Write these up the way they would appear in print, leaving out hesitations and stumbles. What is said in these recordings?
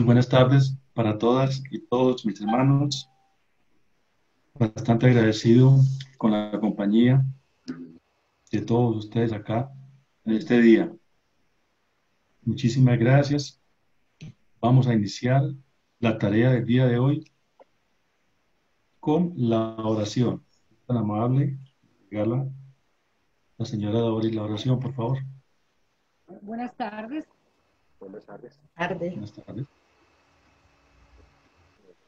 Muy buenas tardes para todas y todos mis hermanos. Bastante agradecido con la compañía de todos ustedes acá en este día. Muchísimas gracias. Vamos a iniciar la tarea del día de hoy con la oración. Tan amable, regala la señora Doris la oración, por favor. Buenas tardes. Buenas tardes. Tarde. Buenas tardes.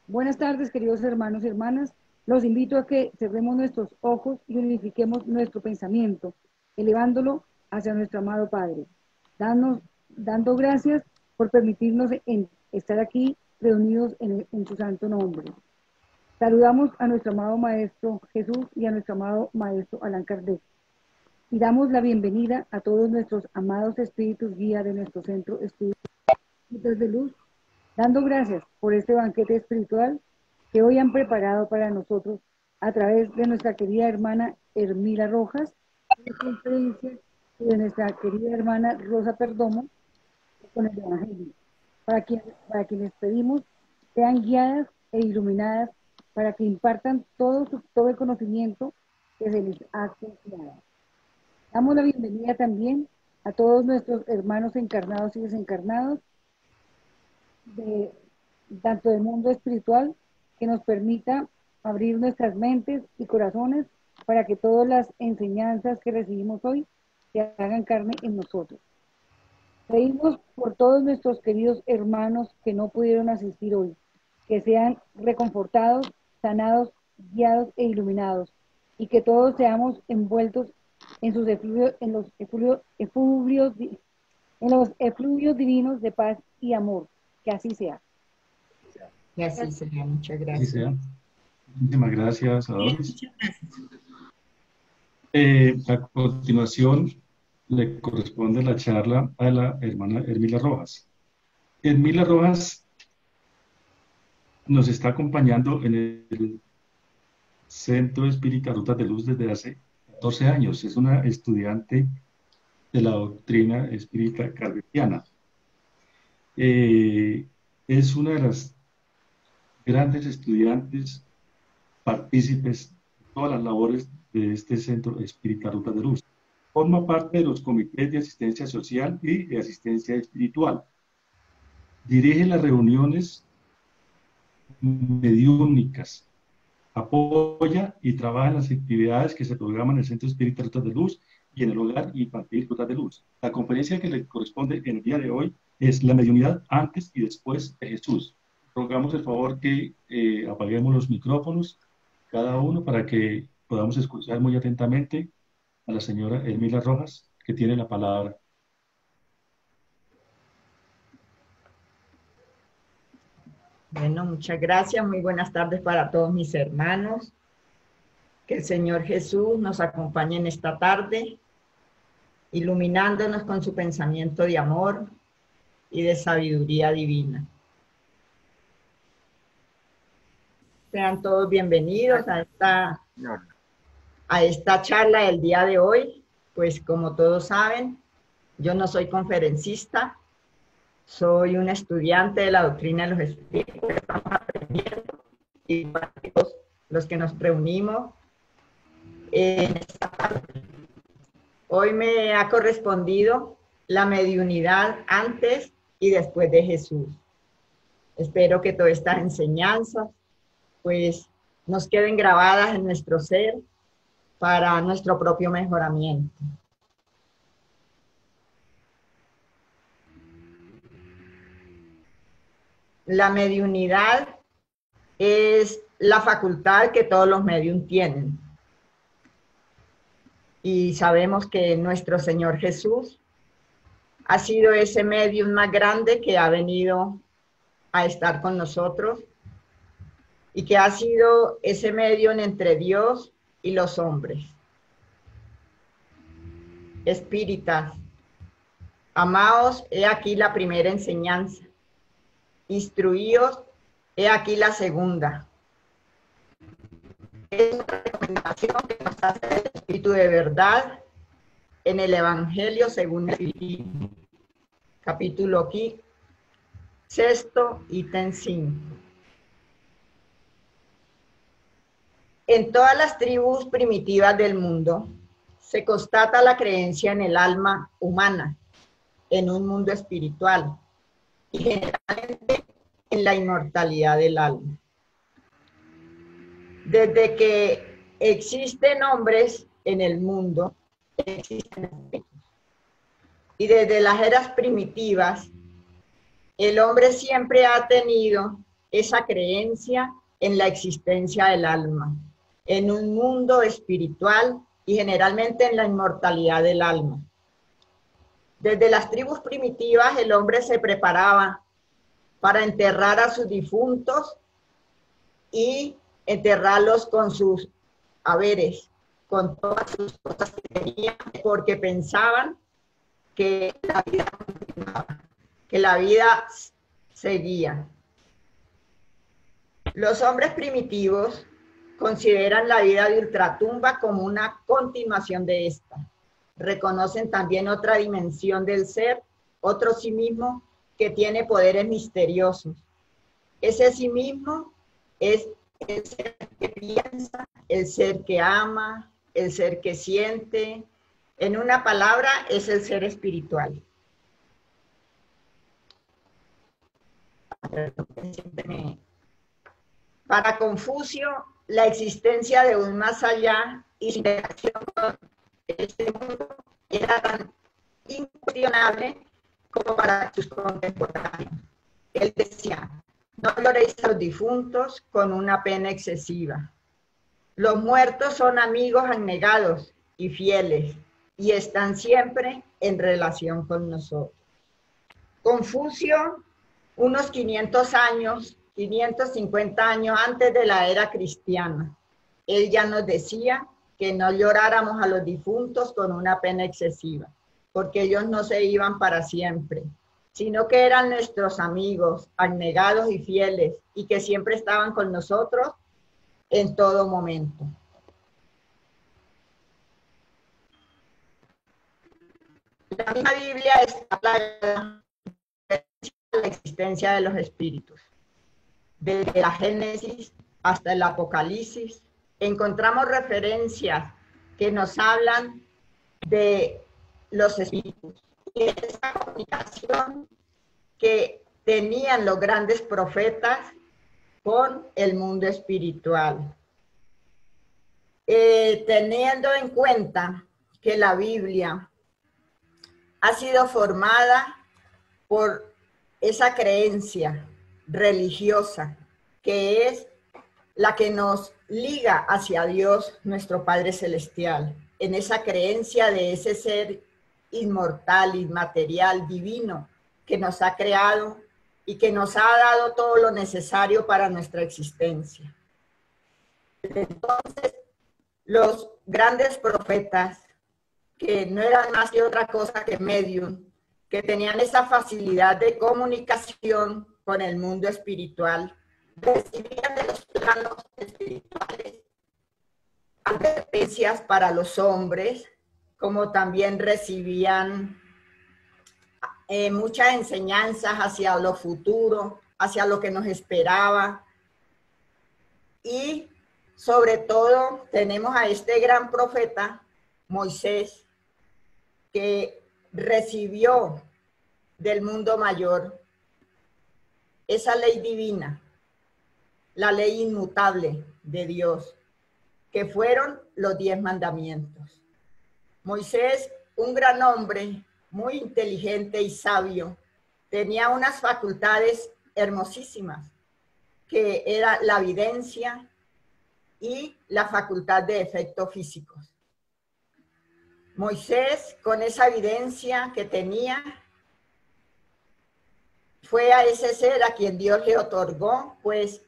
Buenas tardes, queridos hermanos y hermanas. Los invito a que cerremos nuestros ojos y unifiquemos nuestro pensamiento, elevándolo hacia nuestro amado Padre, dando gracias por permitirnos estar aquí reunidos en su santo nombre. Saludamos a nuestro amado Maestro Jesús y a nuestro amado Maestro Allan Kardec. Y damos la bienvenida a todos nuestros amados espíritus guía de nuestro centro Espíritus de Luz, dando gracias por este banquete espiritual que hoy han preparado para nosotros a través de nuestra querida hermana Hermila Rojas, de conferencia, y de nuestra querida hermana Rosa Perdomo con el Evangelio, para quienes pedimos sean guiadas e iluminadas para que impartan todo el conocimiento que se les ha confiado. Damos la bienvenida también a todos nuestros hermanos encarnados y desencarnados, tanto del mundo espiritual, que nos permita abrir nuestras mentes y corazones para que todas las enseñanzas que recibimos hoy se hagan carne en nosotros. Pedimos por todos nuestros queridos hermanos que no pudieron asistir hoy, que sean reconfortados, sanados, guiados e iluminados, y que todos seamos envueltos en sus efluvios divinos de paz y amor. Que así sea. Y así sea. Muchas Así gracias. sea. Muchísimas gracias a Doris. A continuación, le corresponde la charla a la hermana Hermila Rojas. Hermila Rojas nos está acompañando en el Centro Espírita Rutas de Luz desde hace 14 años. Es una estudiante de la doctrina espírita kardeciana. Es una de las grandes estudiantes partícipes de todas las labores de este Centro Espírita Rutas de Luz. Forma parte de los comités de asistencia social y de asistencia espiritual. Dirige las reuniones mediúnicas, apoya y trabaja en las actividades que se programan en el Centro Espírita Rutas de Luz y en el Hogar Infantil Rutas de Luz. La conferencia que le corresponde en el día de hoy es la mediunidad antes y después de Jesús. Rogamos el favor que apaguemos los micrófonos, cada uno, para que podamos escuchar muy atentamente a la señora Hermila Rojas, que tiene la palabra. Bueno, muchas gracias. Muy buenas tardes para todos mis hermanos. Que el Señor Jesús nos acompañe en esta tarde, iluminándonos con su pensamiento de amor y de sabiduría divina. Sean todos bienvenidos a esta charla del día de hoy. Pues como todos saben, yo no soy conferencista, soy un estudiante de la doctrina de los espíritus, estamos aprendiendo, y todos los que nos reunimos en esta tarde. Hoy me ha correspondido la mediunidad antes y después de Jesús. Espero que todas estas enseñanzas pues nos queden grabadas en nuestro ser para nuestro propio mejoramiento. La mediunidad es la facultad que todos los medium tienen. Y sabemos que nuestro Señor Jesús ha sido ese medium más grande que ha venido a estar con nosotros y que ha sido ese medium entre Dios y los hombres. Espíritas, amados, he aquí la primera enseñanza. Instruíos, he aquí la segunda. Es una recomendación que nos hace el Espíritu de verdad en el Evangelio según el Espiritismo. Capítulo 5, Sexto ítem 5. En todas las tribus primitivas del mundo se constata la creencia en el alma humana, en un mundo espiritual y generalmente en la inmortalidad del alma. Desde que existen hombres en el mundo, existen espíritus. Y desde las eras primitivas, el hombre siempre ha tenido esa creencia en la existencia del alma, en un mundo espiritual y generalmente en la inmortalidad del alma. Desde las tribus primitivas el hombre se preparaba para enterrar a sus difuntos y enterrarlos con sus haberes, con todas sus cosas que tenían, porque pensaban que la vida continuaba, que la vida seguía. Los hombres primitivos consideran la vida de ultratumba como una continuación de esta. Reconocen también otra dimensión del ser, otro sí mismo que tiene poderes misteriosos. Ese sí mismo es el ser que piensa, el ser que ama, el ser que siente. En una palabra, es el ser espiritual. Para Confucio, la existencia de un más allá y su interacción con este mundo era tan incuestionable como para sus contemporáneos. Él decía: no lloréis a los difuntos con una pena excesiva. Los muertos son amigos abnegados y fieles y están siempre en relación con nosotros. Confucio, unos 550 años antes de la era cristiana, él ya nos decía que no lloráramos a los difuntos con una pena excesiva, porque ellos no se iban para siempre, sino que eran nuestros amigos, abnegados y fieles, y que siempre estaban con nosotros en todo momento. La misma Biblia está plagada de la existencia de los espíritus. Desde la Génesis hasta el Apocalipsis, encontramos referencias que nos hablan de los espíritus y de esa comunicación que tenían los grandes profetas con el mundo espiritual. Teniendo en cuenta que la Biblia ha sido formada por esa creencia religiosa que es la que nos liga hacia Dios, nuestro Padre Celestial, en esa creencia de ese ser inmortal, inmaterial, divino, que nos ha creado y que nos ha dado todo lo necesario para nuestra existencia. Entonces, los grandes profetas, que no eran más que otra cosa que medium, que tenían esa facilidad de comunicación con el mundo espiritual, recibían de los planos espirituales advertencias para los hombres, como también recibían muchas enseñanzas hacia lo futuro, hacia lo que nos esperaba. Y sobre todo tenemos a este gran profeta, Moisés, que recibió del mundo mayor esa ley divina, la ley inmutable de Dios, que fueron los 10 mandamientos. Moisés, un gran hombre, muy inteligente y sabio, tenía unas facultades hermosísimas, que era la videncia y la facultad de efectos físicos. Moisés, con esa evidencia que tenía, fue a ese ser a quien Dios le otorgó, pues,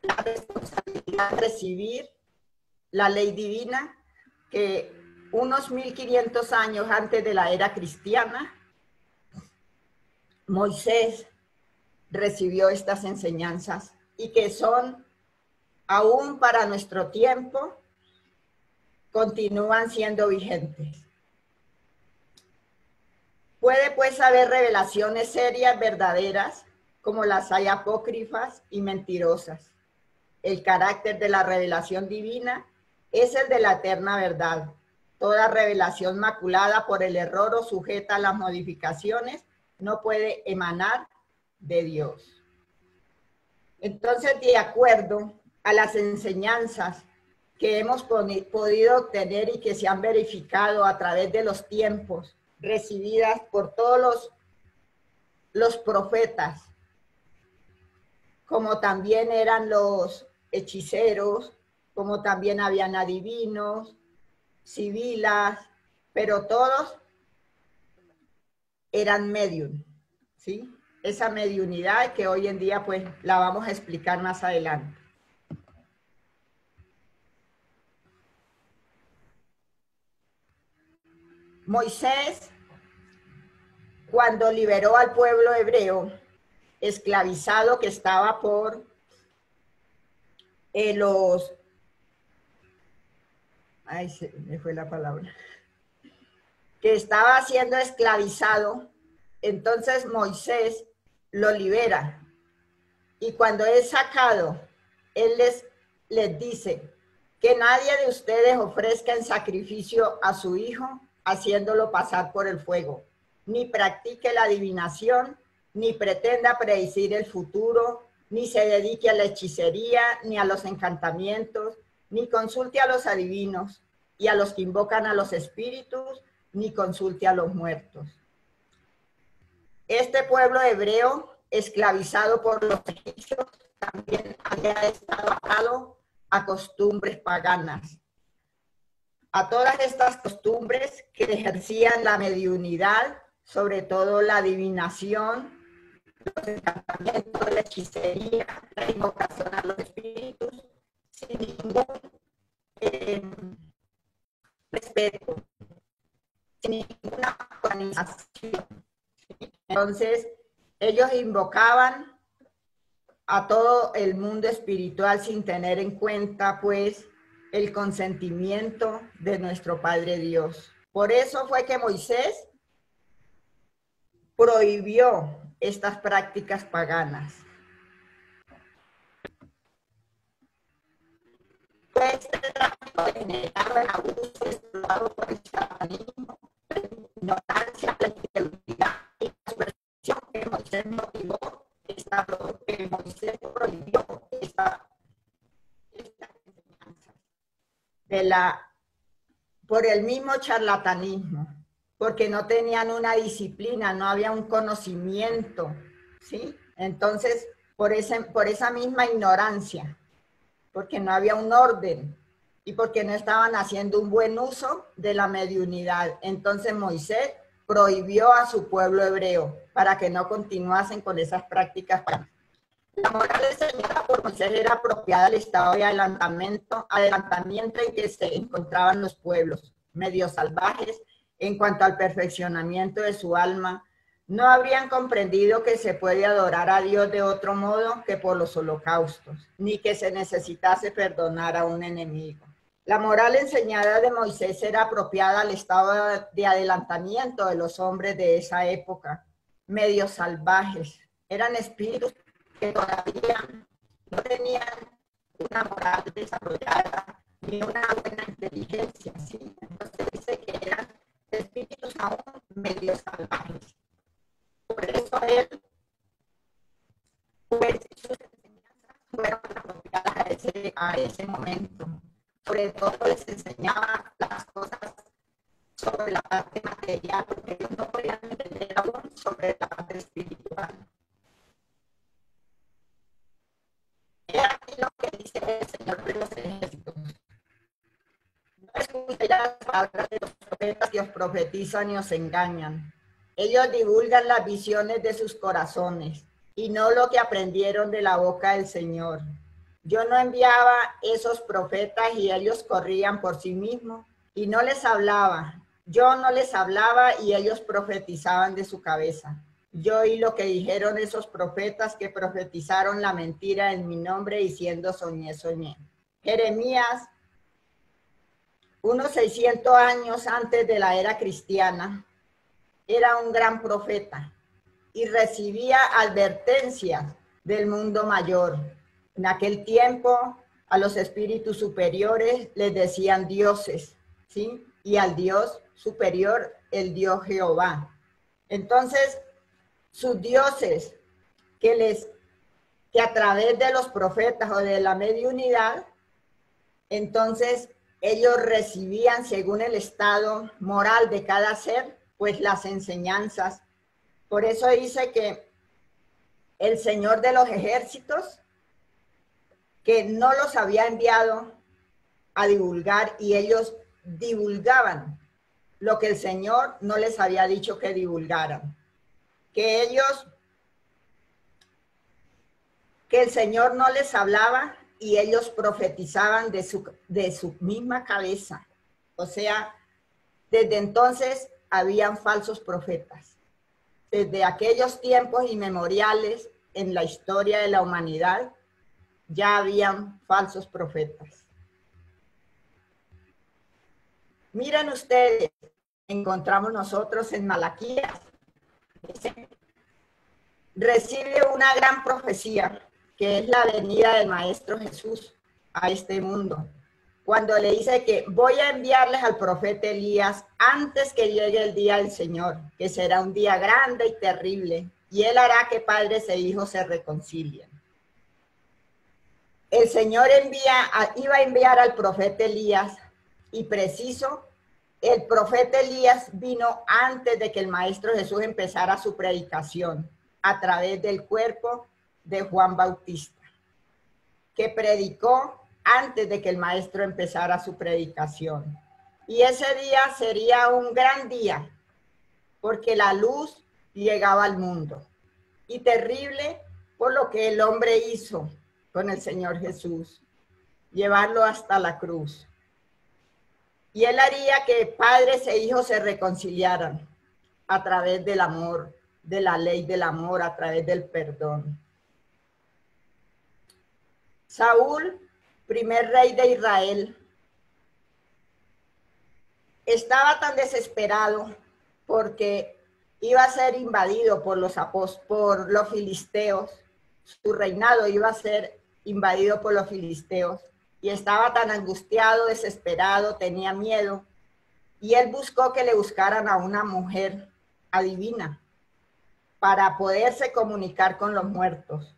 la responsabilidad de recibir la ley divina, que unos 1500 años antes de la era cristiana, Moisés recibió estas enseñanzas y que son, aún para nuestro tiempo, continúan siendo vigentes. Puede pues haber revelaciones serias, verdaderas, como las hay apócrifas y mentirosas. El carácter de la revelación divina es el de la eterna verdad. Toda revelación maculada por el error o sujeta a las modificaciones no puede emanar de Dios. Entonces, de acuerdo a las enseñanzas que hemos podido obtener y que se han verificado a través de los tiempos, recibidas por todos los profetas, como también eran los hechiceros, como también habían adivinos, sibilas, pero todos eran medium, ¿sí? Esa mediunidad que hoy en día pues la vamos a explicar más adelante. Moisés, cuando liberó al pueblo hebreo esclavizado que estaba por se me fue la palabra, que estaba siendo esclavizado, entonces Moisés lo libera. Y cuando es sacado, él les dice que nadie de ustedes ofrezca en sacrificio a su hijo, haciéndolo pasar por el fuego, ni practique la adivinación, ni pretenda predecir el futuro, ni se dedique a la hechicería, ni a los encantamientos, ni consulte a los adivinos y a los que invocan a los espíritus, ni consulte a los muertos. Este pueblo hebreo, esclavizado por los egipcios, también había estado atado a costumbres paganas. A todas estas costumbres que ejercían la mediunidad, sobre todo la adivinación, los encantamientos, la hechicería, la invocación a los espíritus, sin ningún respeto, sin ninguna organización. Entonces, ellos invocaban a todo el mundo espiritual sin tener en cuenta, pues, el consentimiento de nuestro Padre Dios. Por eso fue que Moisés prohibió estas prácticas paganas. Pues el tráfico generado en abuso explotado por el chamanismo, la ignorancia, la infidelidad y la subversión que Moisés motivó, que Moisés prohibió esta enseñanza por el mismo charlatanismo, porque no tenían una disciplina, no había un conocimiento, ¿sí? Entonces, por esa misma ignorancia, porque no había un orden y porque no estaban haciendo un buen uso de la mediunidad. Entonces Moisés prohibió a su pueblo hebreo para que no continuasen con esas prácticas. La moral enseñada por Moisés era apropiada al estado de adelantamiento en que se encontraban los pueblos, medio salvajes, en cuanto al perfeccionamiento de su alma. No habrían comprendido que se puede adorar a Dios de otro modo que por los holocaustos, ni que se necesitase perdonar a un enemigo. La moral enseñada de Moisés era apropiada al estado de adelantamiento de los hombres de esa época, medio salvajes. Eran espíritus que todavía no tenían una moral desarrollada ni una buena inteligencia, ¿sí? Entonces dice que eran espíritus aún medio salvajes. Por eso él, pues, sus enseñanzas fueron apropiadas a ese momento. Sobre todo les enseñaba las cosas sobre la parte material, porque ellos no podían entender aún sobre la parte espiritual. Es aquí lo que dice el Señor de los ejércitos. No escuchen las palabras de los profetas que os profetizan y os engañan. Ellos divulgan las visiones de sus corazones y no lo que aprendieron de la boca del Señor. Yo no enviaba esos profetas y ellos corrían por sí mismos y no les hablaba. Yo no les hablaba y ellos profetizaban de su cabeza. Yo oí lo que dijeron esos profetas que profetizaron la mentira en mi nombre diciendo soñé, soñé. Jeremías, unos 600 años antes de la era cristiana, era un gran profeta y recibía advertencias del mundo mayor. En aquel tiempo a los espíritus superiores les decían dioses, ¿sí? Y al Dios superior, el Dios Jehová. Entonces, sus dioses que a través de los profetas o de la mediunidad, entonces ellos recibían según el estado moral de cada ser, pues las enseñanzas. Por eso dice que el Señor de los ejércitos, que no los había enviado a divulgar, y ellos divulgaban lo que el Señor no les había dicho que divulgaran. Que el Señor no les hablaba y ellos profetizaban de su misma cabeza. O sea, desde entonces habían falsos profetas. Desde aquellos tiempos inmemoriales en la historia de la humanidad, ya habían falsos profetas. Miren ustedes, encontramos nosotros en Malaquías, recibe una gran profecía, que es la venida del Maestro Jesús a este mundo, cuando le dice que voy a enviarles al profeta Elías antes que llegue el día del Señor, que será un día grande y terrible, y él hará que padres e hijos se reconcilien. El Señor iba a enviar al profeta Elías, y preciso, el profeta Elías vino antes de que el Maestro Jesús empezara su predicación a través del cuerpo de Juan Bautista, que predicó antes de que el Maestro empezara su predicación. Y ese día sería un gran día, porque la luz llegaba al mundo. Y terrible por lo que el hombre hizo con el Señor Jesús, llevarlo hasta la cruz. Y él haría que padres e hijos se reconciliaran a través del amor, de la ley del amor, a través del perdón. Saúl, primer rey de Israel, estaba tan desesperado porque iba a ser invadido por los filisteos. Su reinado iba a ser invadido por los filisteos. Y estaba tan angustiado, desesperado, tenía miedo. Y él buscó que le buscaran a una mujer adivina para poderse comunicar con los muertos.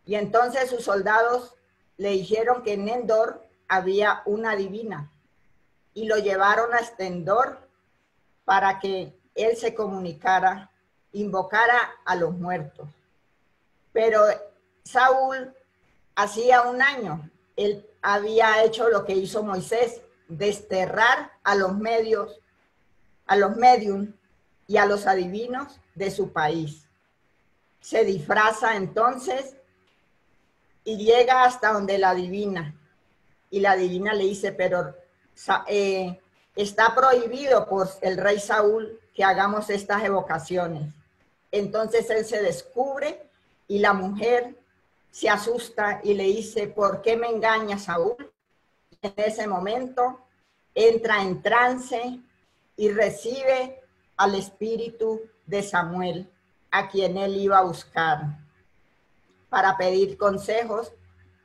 Y entonces sus soldados le dijeron que en Endor había una adivina. Y lo llevaron a Endor para que él se comunicara, invocara a los muertos. Pero Saúl, hacía un año, él había hecho lo que hizo Moisés, desterrar a los medium y a los adivinos de su país. Se disfraza entonces y llega hasta donde la adivina. Y la adivina le dice, pero está prohibido por el rey Saúl que hagamos estas evocaciones. Entonces él se descubre y la mujer se asusta y le dice, ¿por qué me engañas, Saúl? En ese momento entra en trance y recibe al espíritu de Samuel, a quien él iba a buscar para pedir consejos,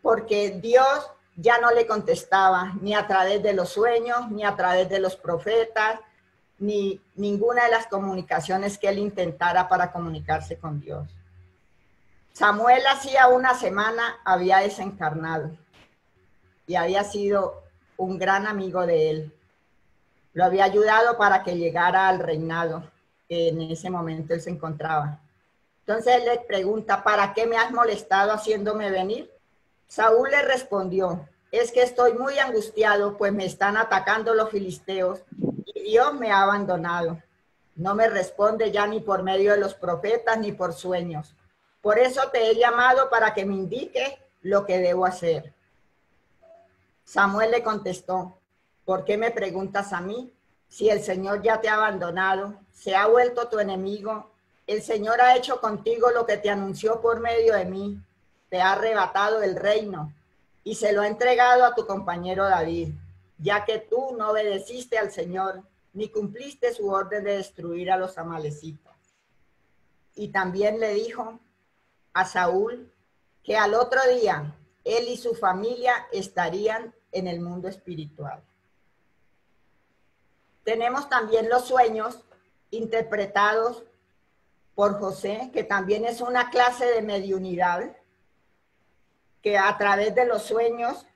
porque Dios ya no le contestaba ni a través de los sueños, ni a través de los profetas, ni ninguna de las comunicaciones que él intentara para comunicarse con Dios. Samuel hacía una semana había desencarnado y había sido un gran amigo de él. Lo había ayudado para que llegara al reinado que en ese momento él se encontraba. Entonces él le pregunta, ¿para qué me has molestado haciéndome venir? Saúl le respondió, es que estoy muy angustiado, pues me están atacando los filisteos y Dios me ha abandonado. No me responde ya ni por medio de los profetas ni por sueños. Por eso te he llamado para que me indiques lo que debo hacer. Samuel le contestó, ¿por qué me preguntas a mí? Si el Señor ya te ha abandonado, se ha vuelto tu enemigo, el Señor ha hecho contigo lo que te anunció por medio de mí, te ha arrebatado el reino y se lo ha entregado a tu compañero David, ya que tú no obedeciste al Señor, ni cumpliste su orden de destruir a los amalecitas. y también le dijo a Saúl que al otro día él y su familia estarían en el mundo espiritual. Tenemos también los sueños interpretados por José, que también es una clase de mediunidad, que a través de los sueños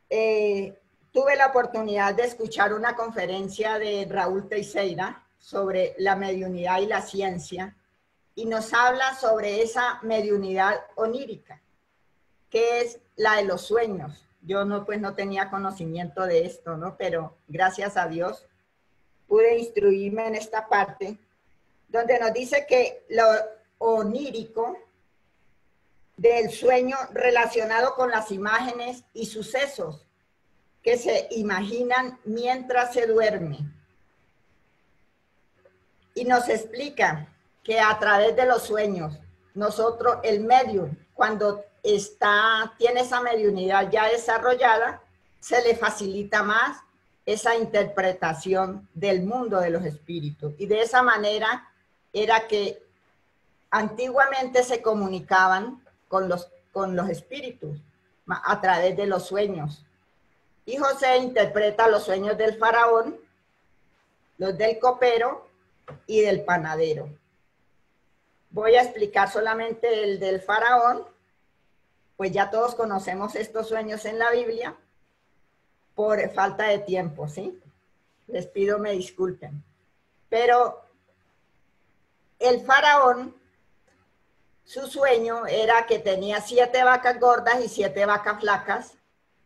tuve la oportunidad de escuchar una conferencia de Raúl Teixeira sobre la mediunidad y la ciencia, y nos habla sobre esa mediunidad onírica, que es la de los sueños. Yo no tenía conocimiento de esto, ¿no? Pero gracias a Dios pude instruirme en esta parte, donde nos dice que lo onírico del sueño relacionado con las imágenes y sucesos que se imaginan mientras se duerme. Y nos explica que a través de los sueños, nosotros, el medium, cuando tiene esa mediunidad ya desarrollada, se le facilita más esa interpretación del mundo de los espíritus. Y de esa manera era que antiguamente se comunicaban con los espíritus a través de los sueños. Y José interpreta los sueños del faraón, los del copero y del panadero. Voy a explicar solamente el del faraón, pues ya todos conocemos estos sueños en la Biblia, por falta de tiempo, ¿sí? Les pido me disculpen. Pero el faraón, su sueño era que tenía 7 vacas gordas y 7 vacas flacas,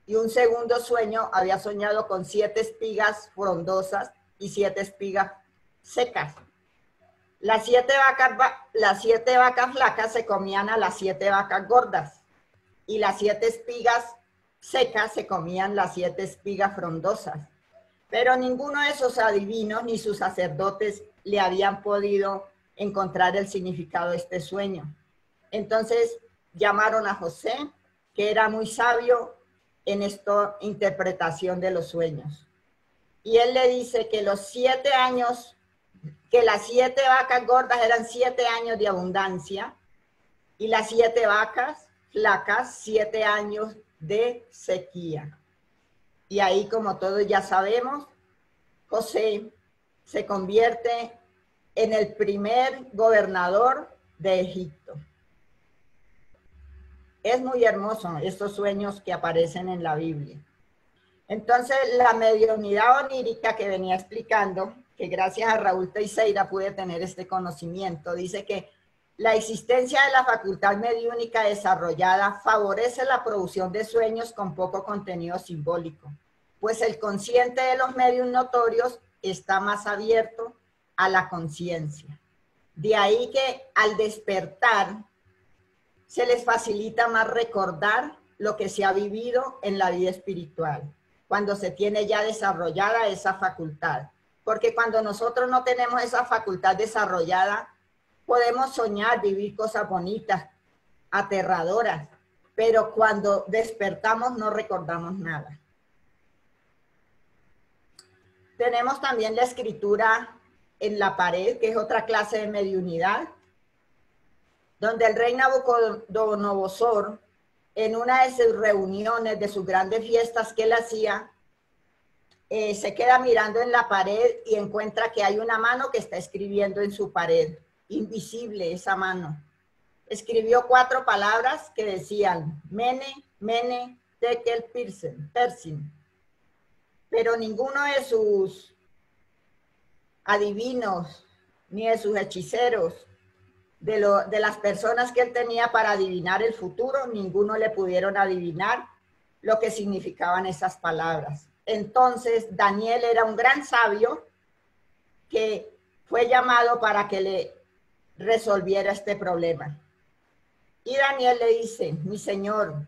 y un segundo sueño había soñado con 7 espigas frondosas y 7 espigas secas. Las 7 vacas flacas se comían a las 7 vacas gordas, y las 7 espigas secas se comían las 7 espigas frondosas. Pero ninguno de esos adivinos ni sus sacerdotes le habían podido encontrar el significado de este sueño. Entonces llamaron a José, que era muy sabio en esta interpretación de los sueños. Y él le dice que los 7 años, que las 7 vacas gordas eran 7 años de abundancia, y las 7 vacas flacas, 7 años de sequía. Y ahí, como todos ya sabemos, José se convierte en el primer gobernador de Egipto. Es muy hermoso estos sueños que aparecen en la Biblia. Entonces, la mediunidad onírica que venía explicando, que gracias a Raúl Teixeira pude tener este conocimiento, dice que la existencia de la facultad mediúnica desarrollada favorece la producción de sueños con poco contenido simbólico, pues el consciente de los medios notorios está más abierto a la conciencia. De ahí que al despertar se les facilita más recordar lo que se ha vivido en la vida espiritual, cuando se tiene ya desarrollada esa facultad. Porque cuando nosotros no tenemos esa facultad desarrollada, podemos soñar, vivir cosas bonitas, aterradoras, pero cuando despertamos no recordamos nada. Tenemos también la escritura en la pared, que es otra clase de mediunidad, donde el rey Nabucodonosor, en una de sus reuniones, de sus grandes fiestas que él hacía, se queda mirando en la pared y encuentra que hay una mano que está escribiendo en su pared, invisible esa mano. Escribió 4 palabras que decían Mene, Mene, Tekel, Persin. Pero ninguno de sus adivinos, ni de sus hechiceros, de las personas que él tenía para adivinar el futuro, ninguno le pudieron adivinar lo que significaban esas palabras. Entonces Daniel era un gran sabio que fue llamado para que le resolviera este problema. Y Daniel le dice, mi señor,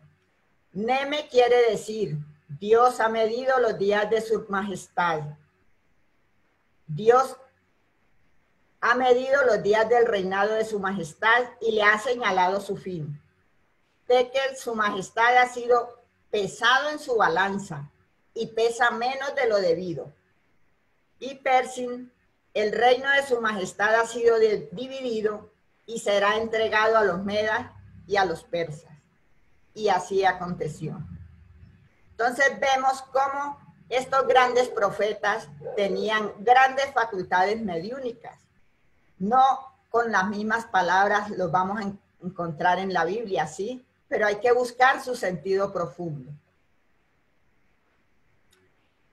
Neme quiere decir, Dios ha medido los días de su majestad. Dios ha medido los días del reinado de su majestad y le ha señalado su fin. Tekel, su majestad, ha sido pesado en su balanza y pesa menos de lo debido. Y Persin, el reino de su majestad ha sido dividido y será entregado a los medas y a los persas. Y así aconteció. Entonces vemos cómo estos grandes profetas tenían grandes facultades mediúnicas. No con las mismas palabras los vamos a encontrar en la Biblia, ¿sí? Pero hay que buscar su sentido profundo.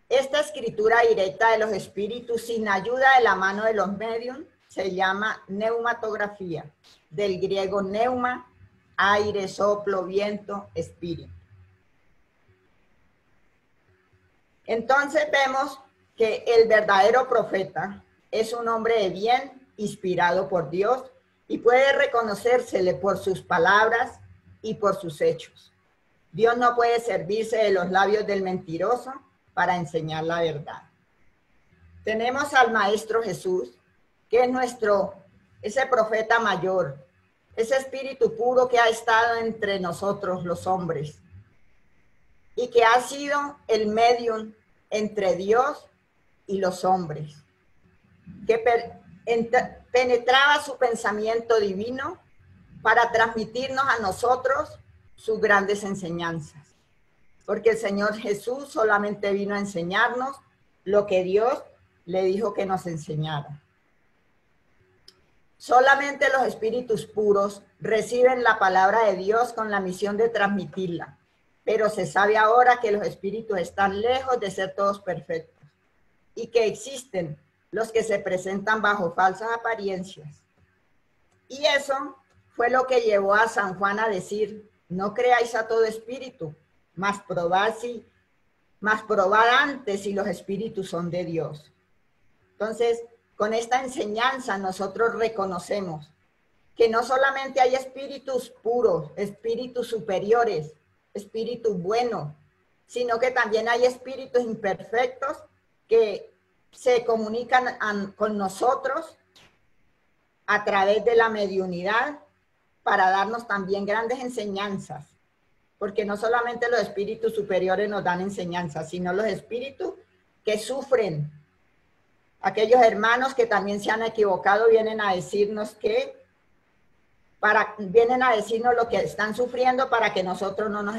Esta escritura directa de los espíritus sin ayuda de la mano de los medium se llama neumatografía, del griego neuma, aire, soplo, viento, espíritu. Entonces vemos que el verdadero profeta es un hombre de bien, inspirado por Dios, y puede reconocérsele por sus palabras y por sus hechos. Dios no puede servirse de los labios del mentiroso para enseñar la verdad. Tenemos al Maestro Jesús, que es ese profeta mayor, ese espíritu puro que ha estado entre nosotros los hombres y que ha sido el medium entre Dios y los hombres, que penetraba su pensamiento divino para transmitirnos a nosotros sus grandes enseñanzas. Porque el Señor Jesús solamente vino a enseñarnos lo que Dios le dijo que nos enseñara. Solamente los espíritus puros reciben la palabra de Dios con la misión de transmitirla, pero se sabe ahora que los espíritus están lejos de ser todos perfectos y que existen los que se presentan bajo falsas apariencias. Y eso fue lo que llevó a San Juan a decir: no creáis a todo espíritu, mas probad antes si los espíritus son de Dios. Entonces, con esta enseñanza nosotros reconocemos que no solamente hay espíritus puros, espíritus superiores, espíritus buenos, sino que también hay espíritus imperfectos que se comunican con nosotros a través de la mediunidad para darnos también grandes enseñanzas. Porque no solamente los espíritus superiores nos dan enseñanzas, sino los espíritus que sufren. Aquellos hermanos que también se han equivocado vienen a decirnos vienen a decirnos lo que están sufriendo para que nosotros no nos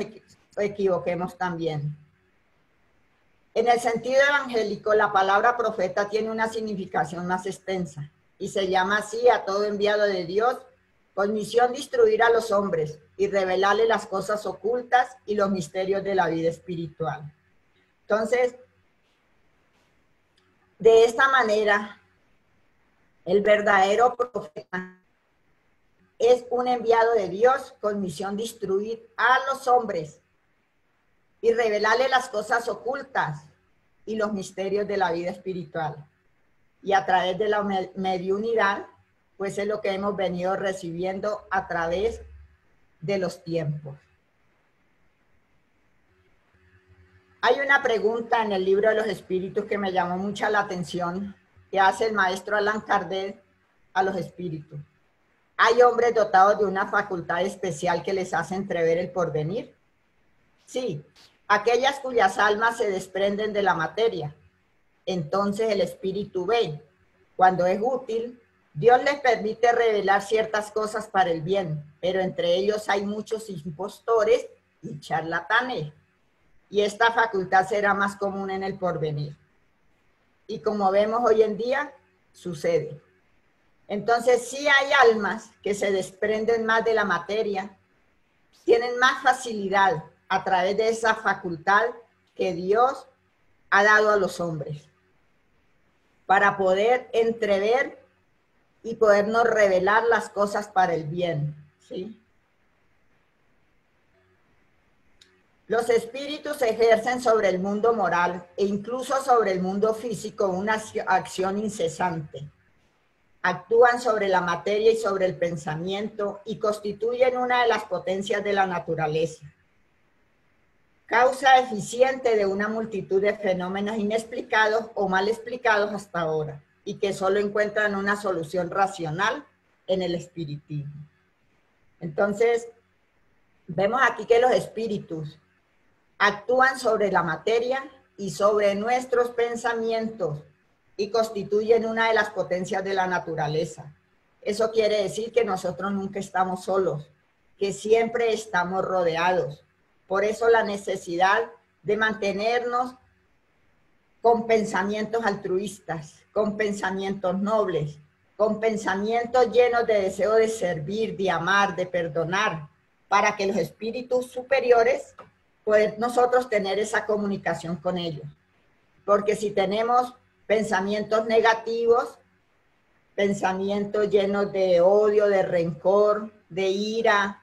equivoquemos también. En el sentido evangélico, la palabra profeta tiene una significación más extensa y se llama así a todo enviado de Dios con misión de instruir a los hombres y revelarles las cosas ocultas y los misterios de la vida espiritual. Entonces, de esta manera, el verdadero profeta es un enviado de Dios con misión de instruir a los hombres y revelarle las cosas ocultas y los misterios de la vida espiritual. Y a través de la mediunidad, pues es lo que hemos venido recibiendo a través de los tiempos. Hay una pregunta en el libro de los espíritus que me llamó mucha la atención, que hace el maestro Allan Kardec a los espíritus. ¿Hay hombres dotados de una facultad especial que les hace entrever el porvenir? Sí, aquellas cuyas almas se desprenden de la materia. Entonces el espíritu ve. Cuando es útil, Dios les permite revelar ciertas cosas para el bien, pero entre ellos hay muchos impostores y charlatanes. Y esta facultad será más común en el porvenir. Y como vemos hoy en día, sucede. Entonces sí hay almas que se desprenden más de la materia, tienen más facilidad a través de esa facultad que Dios ha dado a los hombres para poder entrever y podernos revelar las cosas para el bien, ¿sí? Los espíritus ejercen sobre el mundo moral e incluso sobre el mundo físico una acción incesante. Actúan sobre la materia y sobre el pensamiento y constituyen una de las potencias de la naturaleza. Causa eficiente de una multitud de fenómenos inexplicados o mal explicados hasta ahora y que solo encuentran una solución racional en el espiritismo. Entonces, vemos aquí que los espíritus actúan sobre la materia y sobre nuestros pensamientos y constituyen una de las potencias de la naturaleza. Eso quiere decir que nosotros nunca estamos solos, que siempre estamos rodeados. Por eso la necesidad de mantenernos con pensamientos altruistas, con pensamientos nobles, con pensamientos llenos de deseo de servir, de amar, de perdonar, para que los espíritus superiores poder nosotros tener esa comunicación con ellos. Porque si tenemos pensamientos negativos, pensamientos llenos de odio, de rencor, de ira,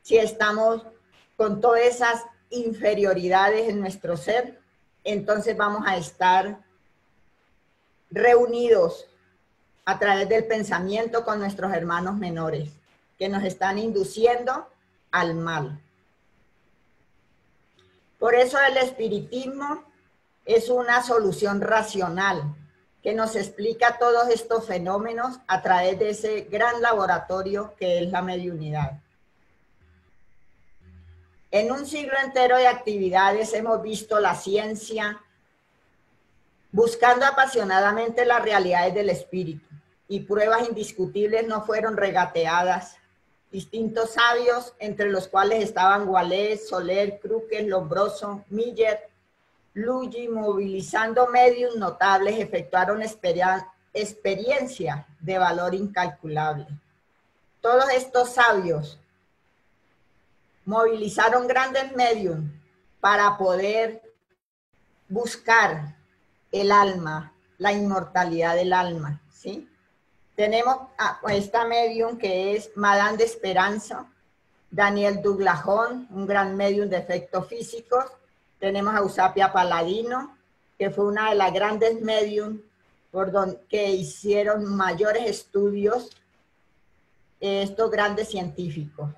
si estamos con todas esas inferioridades en nuestro ser, entonces vamos a estar reunidos a través del pensamiento con nuestros hermanos menores, que nos están induciendo al mal. Por eso el espiritismo es una solución racional que nos explica todos estos fenómenos a través de ese gran laboratorio que es la mediunidad. En un siglo entero de actividades hemos visto la ciencia buscando apasionadamente las realidades del espíritu, y pruebas indiscutibles no fueron regateadas. Distintos sabios, entre los cuales estaban Wallace, Soler, Crookes, Lombroso, Miller, Luigi, movilizando medios notables, efectuaron experiencia de valor incalculable. Todos estos sabios movilizaron grandes medios para poder buscar el alma, la inmortalidad del alma, ¿sí? Tenemos a esta medium que es Madame de Esperanza, Daniel Douglas-Home, un gran medium de efectos físicos. Tenemos a Eusapia Paladino, que fue una de las grandes medium que hicieron mayores estudios estos grandes científicos.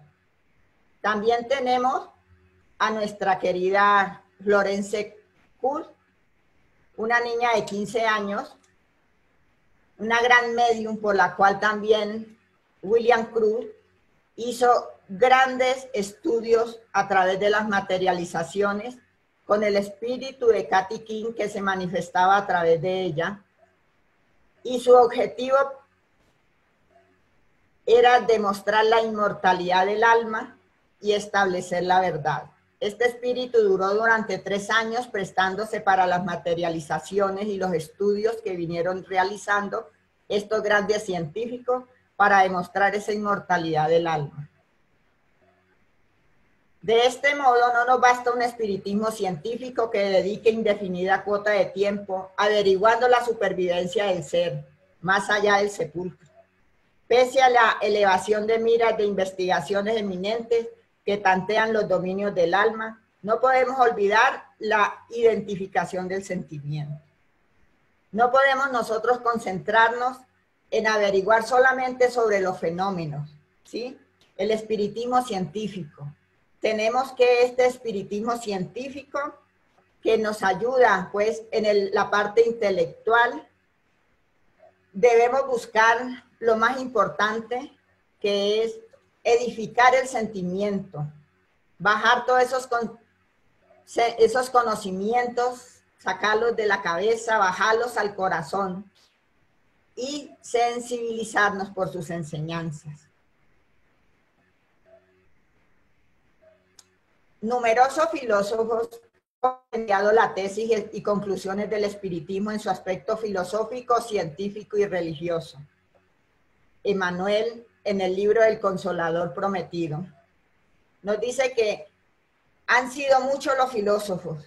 También tenemos a nuestra querida Florence Kuhl, una niña de 15 años, una gran medium por la cual también William Cruz hizo grandes estudios a través de las materializaciones con el espíritu de Katy King que se manifestaba a través de ella. Y su objetivo era demostrar la inmortalidad del alma y establecer la verdad. Este espíritu duró durante 3 años prestándose para las materializaciones y los estudios que vinieron realizando estos grandes científicos para demostrar esa inmortalidad del alma. De este modo, no nos basta un espiritismo científico que dedique indefinida cuota de tiempo averiguando la supervivencia del ser, más allá del sepulcro. Pese a la elevación de miras de investigaciones eminentes que tantean los dominios del alma, no podemos olvidar la identificación del sentimiento. No podemos nosotros concentrarnos en averiguar solamente sobre los fenómenos, ¿sí? El espiritismo científico. Tenemos que este espiritismo científico que nos ayuda pues en la parte intelectual, debemos buscar lo más importante, que es edificar el sentimiento, bajar todos esos conocimientos, sacarlos de la cabeza, bajarlos al corazón y sensibilizarnos por sus enseñanzas. Numerosos filósofos han enviado la tesis y conclusiones del espiritismo en su aspecto filosófico, científico y religioso. Emmanuel, en el libro del Consolador Prometido, nos dice que han sido muchos los filósofos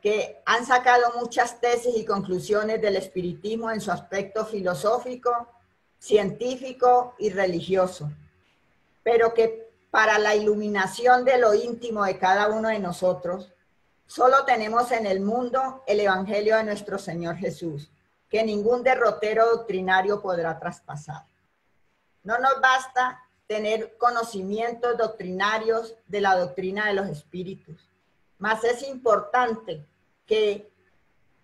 que han sacado muchas tesis y conclusiones del espiritismo en su aspecto filosófico, científico y religioso, pero que para la iluminación de lo íntimo de cada uno de nosotros, solo tenemos en el mundo el Evangelio de nuestro Señor Jesús, que ningún derrotero doctrinario podrá traspasar. No nos basta tener conocimientos doctrinarios de la doctrina de los espíritus, mas es importante que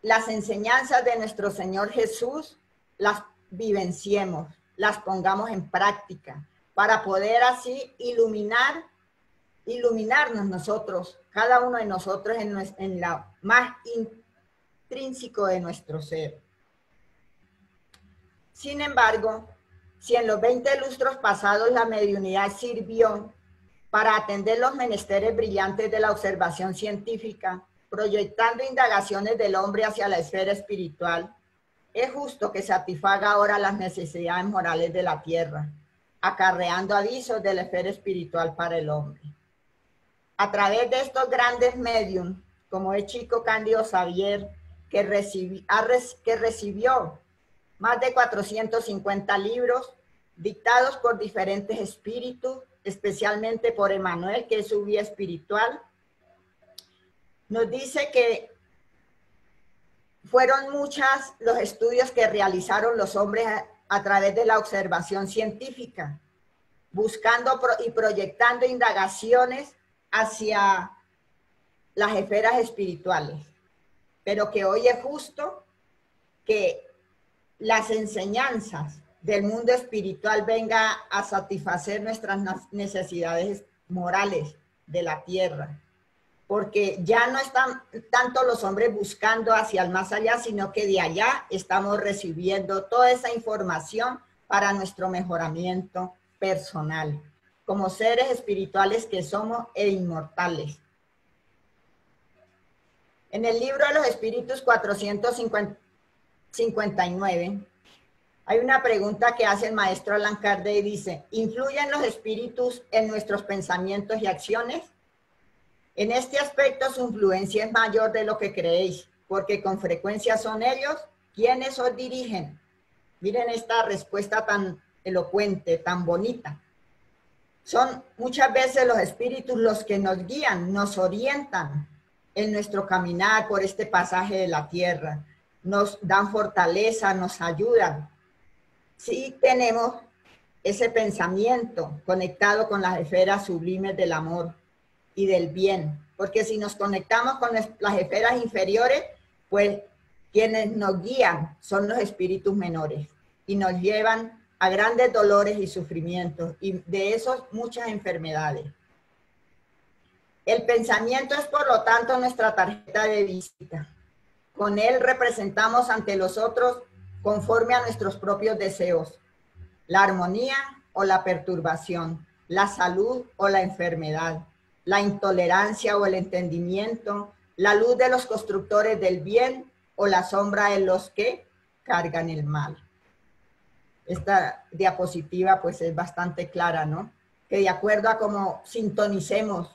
las enseñanzas de nuestro Señor Jesús las vivenciemos, las pongamos en práctica, para poder así iluminarnos nosotros, cada uno de nosotros en la más intrínseco de nuestro ser. Sin embargo, si en los 20 lustros pasados la mediunidad sirvió para atender los menesteres brillantes de la observación científica, proyectando indagaciones del hombre hacia la esfera espiritual, es justo que satisfaga ahora las necesidades morales de la tierra, acarreando avisos de la esfera espiritual para el hombre. A través de estos grandes medium, como es Chico Cándido Xavier, que recibió más de 450 libros dictados por diferentes espíritus, especialmente por Emmanuel, que es su guía espiritual, nos dice que fueron muchos los estudios que realizaron los hombres a través de la observación científica, buscando y proyectando indagaciones hacia las esferas espirituales, pero que hoy es justo que las enseñanzas del mundo espiritual venga a satisfacer nuestras necesidades morales de la tierra, porque ya no están tanto los hombres buscando hacia el más allá, sino que de allá estamos recibiendo toda esa información para nuestro mejoramiento personal, como seres espirituales que somos e inmortales. En el libro de los Espíritus 459, hay una pregunta que hace el maestro Allan Kardec y dice, ¿influyen los espíritus en nuestros pensamientos y acciones? En este aspecto su influencia es mayor de lo que creéis, porque con frecuencia son ellos quienes os dirigen. Miren esta respuesta tan elocuente, tan bonita. Son muchas veces los espíritus los que nos guían, nos orientan en nuestro caminar por este pasaje de la tierra. Nos dan fortaleza, nos ayudan. Si tenemos ese pensamiento conectado con las esferas sublimes del amor y del bien, porque si nos conectamos con las esferas inferiores, pues quienes nos guían son los espíritus menores y nos llevan a grandes dolores y sufrimientos y de esos muchas enfermedades. El pensamiento es por lo tanto nuestra tarjeta de visita. Con él representamos ante los otros conforme a nuestros propios deseos, la armonía o la perturbación, la salud o la enfermedad, la intolerancia o el entendimiento, la luz de los constructores del bien o la sombra de los que cargan el mal. Esta diapositiva pues es bastante clara, ¿no? Que de acuerdo a cómo sintonicemos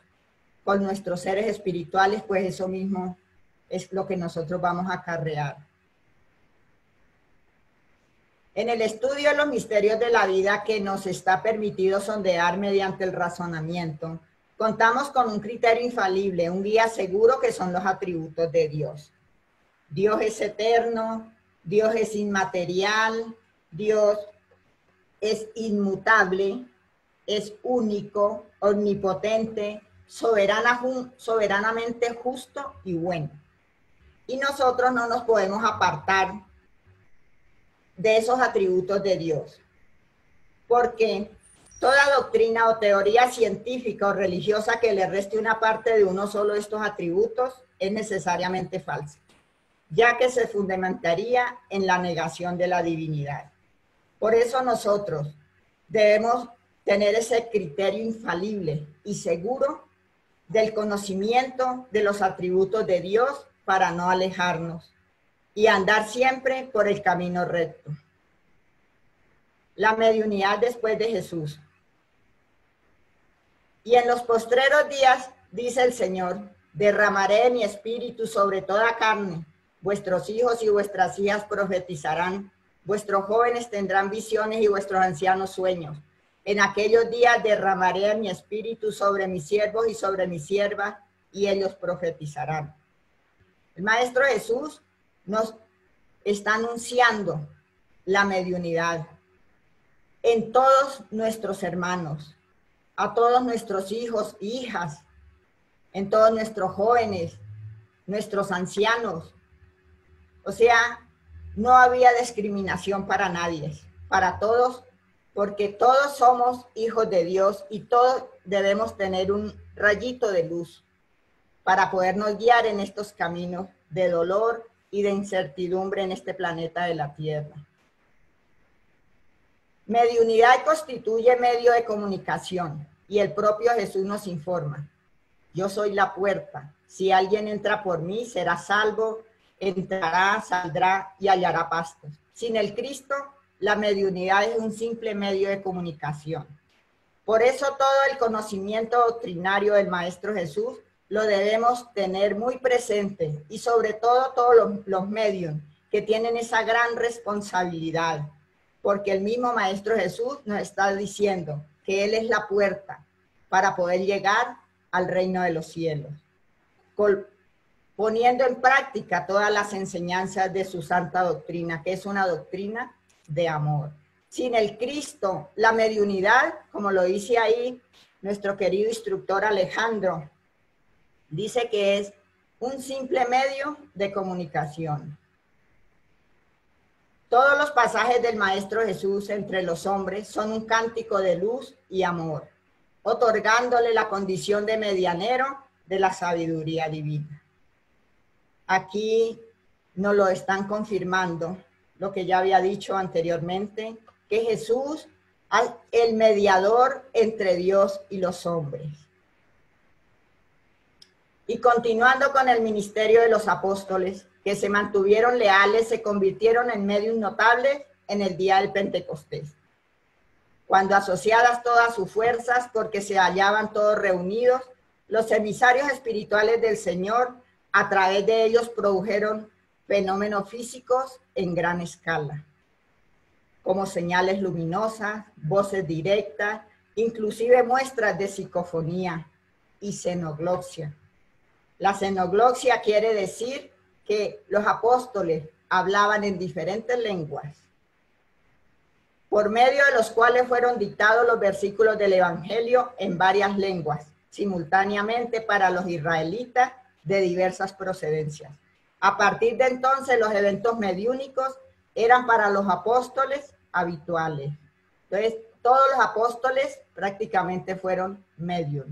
con nuestros seres espirituales, pues eso mismo es lo que nosotros vamos a acarrear. En el estudio de los misterios de la vida que nos está permitido sondear mediante el razonamiento, contamos con un criterio infalible, un guía seguro que son los atributos de Dios. Dios es eterno, Dios es inmaterial, Dios es inmutable, es único, omnipotente, soberanamente justo y bueno. Y nosotros no nos podemos apartar de esos atributos de Dios, porque toda doctrina o teoría científica o religiosa que le reste una parte de uno solo de estos atributos es necesariamente falsa, ya que se fundamentaría en la negación de la divinidad. Por eso nosotros debemos tener ese criterio infalible y seguro del conocimiento de los atributos de Dios para no alejarnos y andar siempre por el camino recto. La mediunidad después de Jesús. Y en los postreros días, dice el Señor, derramaré mi espíritu sobre toda carne. Vuestros hijos y vuestras hijas profetizarán. Vuestros jóvenes tendrán visiones y vuestros ancianos sueños. En aquellos días derramaré mi espíritu sobre mis siervos y sobre mis siervas, y ellos profetizarán. El Maestro Jesús nos está anunciando la mediunidad en todos nuestros hermanos, a todos nuestros hijos e hijas, en todos nuestros jóvenes, nuestros ancianos. O sea, no había discriminación para nadie, para todos, porque todos somos hijos de Dios y todos debemos tener un rayito de luz para podernos guiar en estos caminos de dolor y de incertidumbre en este planeta de la Tierra. Mediunidad constituye medio de comunicación y el propio Jesús nos informa: yo soy la puerta. Si alguien entra por mí, será salvo, entrará, saldrá y hallará pastos. Sin el Cristo, la mediunidad es un simple medio de comunicación. Por eso todo el conocimiento doctrinario del Maestro Jesús lo debemos tener muy presente, y sobre todo todos los medios que tienen esa gran responsabilidad, porque el mismo Maestro Jesús nos está diciendo que Él es la puerta para poder llegar al reino de los cielos, poniendo en práctica todas las enseñanzas de su santa doctrina, que es una doctrina de amor. Sin el Cristo, la mediunidad, como lo dice ahí nuestro querido instructor Alejandro, dice que es un simple medio de comunicación. Todos los pasajes del Maestro Jesús entre los hombres son un cántico de luz y amor, otorgándole la condición de medianero de la sabiduría divina. Aquí nos lo están confirmando, lo que ya había dicho anteriormente, que Jesús es el mediador entre Dios y los hombres. Y continuando con el ministerio de los apóstoles, que se mantuvieron leales, se convirtieron en medios notables en el día del Pentecostés, cuando asociadas todas sus fuerzas, porque se hallaban todos reunidos, los emisarios espirituales del Señor, a través de ellos produjeron fenómenos físicos en gran escala, como señales luminosas, voces directas, inclusive muestras de psicofonía y xenoglosia. La xenoglosia quiere decir que los apóstoles hablaban en diferentes lenguas, por medio de los cuales fueron dictados los versículos del Evangelio en varias lenguas, simultáneamente para los israelitas de diversas procedencias. A partir de entonces, los eventos mediúnicos eran para los apóstoles habituales. Entonces, todos los apóstoles prácticamente fueron medium.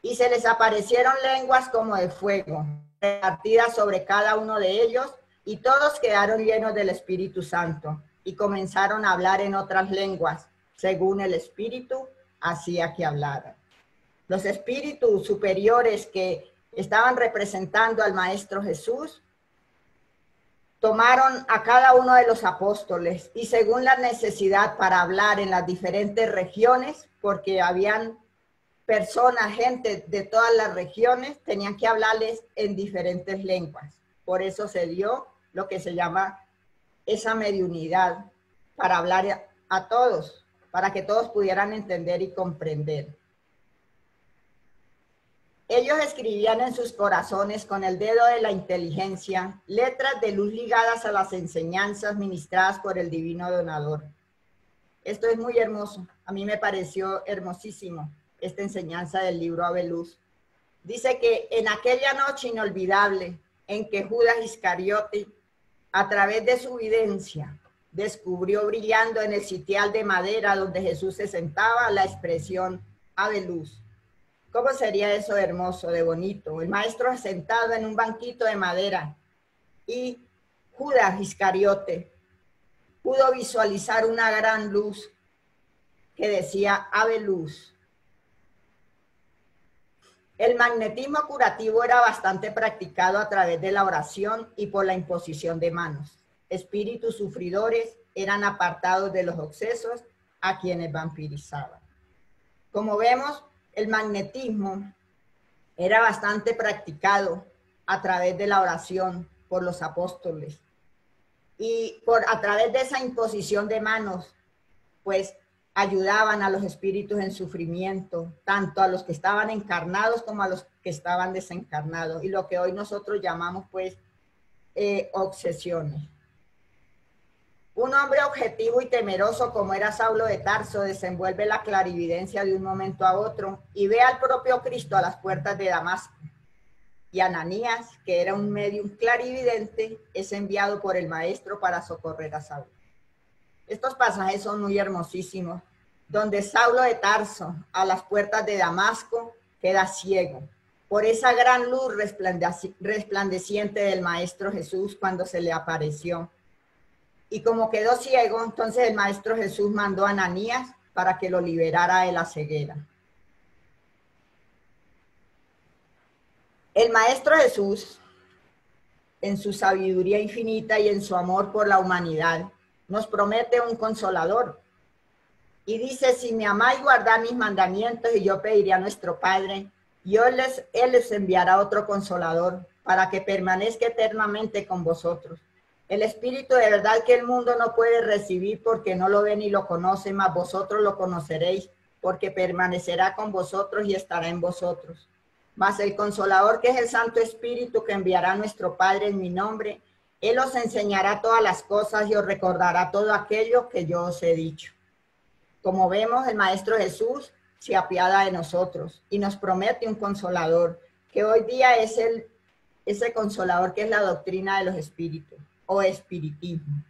Y se les aparecieron lenguas como de fuego, repartidas sobre cada uno de ellos, y todos quedaron llenos del Espíritu Santo y comenzaron a hablar en otras lenguas, según el Espíritu hacía que hablaran. Los espíritus superiores que estaban representando al Maestro Jesús tomaron a cada uno de los apóstoles y según la necesidad para hablar en las diferentes regiones, porque habían personas, gente de todas las regiones, tenían que hablarles en diferentes lenguas. Por eso se dio lo que se llama esa mediunidad, para hablar a todos, para que todos pudieran entender y comprender. Ellos escribían en sus corazones con el dedo de la inteligencia letras de luz ligadas a las enseñanzas ministradas por el divino donador. Esto es muy hermoso. A mí me pareció hermosísimo esta enseñanza del libro Ave Luz. Dice que en aquella noche inolvidable en que Judas Iscariote, a través de su videncia, descubrió brillando en el sitial de madera donde Jesús se sentaba la expresión Ave Luz. ¿Cómo sería eso de hermoso, de bonito? El maestro sentado en un banquito de madera y Judas Iscariote pudo visualizar una gran luz que decía Ave Luz. El magnetismo curativo era bastante practicado a través de la oración y por la imposición de manos. Espíritus sufridores eran apartados de los obsesos a quienes vampirizaban. Como vemos, el magnetismo era bastante practicado a través de la oración por los apóstoles. Y a través de esa imposición de manos, pues ayudaban a los espíritus en sufrimiento, tanto a los que estaban encarnados como a los que estaban desencarnados. Y lo que hoy nosotros llamamos, pues, obsesiones. Un hombre objetivo y temeroso como era Saulo de Tarso desenvuelve la clarividencia de un momento a otro y ve al propio Cristo a las puertas de Damasco. Y Ananías, que era un medium clarividente, es enviado por el maestro para socorrer a Saulo. Estos pasajes son muy hermosísimos, donde Saulo de Tarso a las puertas de Damasco queda ciego por esa gran luz resplandeciente del Maestro Jesús cuando se le apareció. y como quedó ciego, entonces el Maestro Jesús mandó a Ananías para que lo liberara de la ceguera. El Maestro Jesús, en su sabiduría infinita y en su amor por la humanidad, nos promete un consolador. Y dice, si me amáis, guardad mis mandamientos, y yo pediré a nuestro Padre, y Él les enviará otro consolador, para que permanezca eternamente con vosotros. El Espíritu de verdad que el mundo no puede recibir porque no lo ve ni lo conoce, mas vosotros lo conoceréis, porque permanecerá con vosotros y estará en vosotros. Mas el Consolador, que es el Santo Espíritu que enviará nuestro Padre en mi nombre, Él os enseñará todas las cosas y os recordará todo aquello que yo os he dicho. Como vemos, el Maestro Jesús se apiada de nosotros y nos promete un Consolador, que hoy día es ese Consolador que es la doctrina de los espíritus o espiritismo,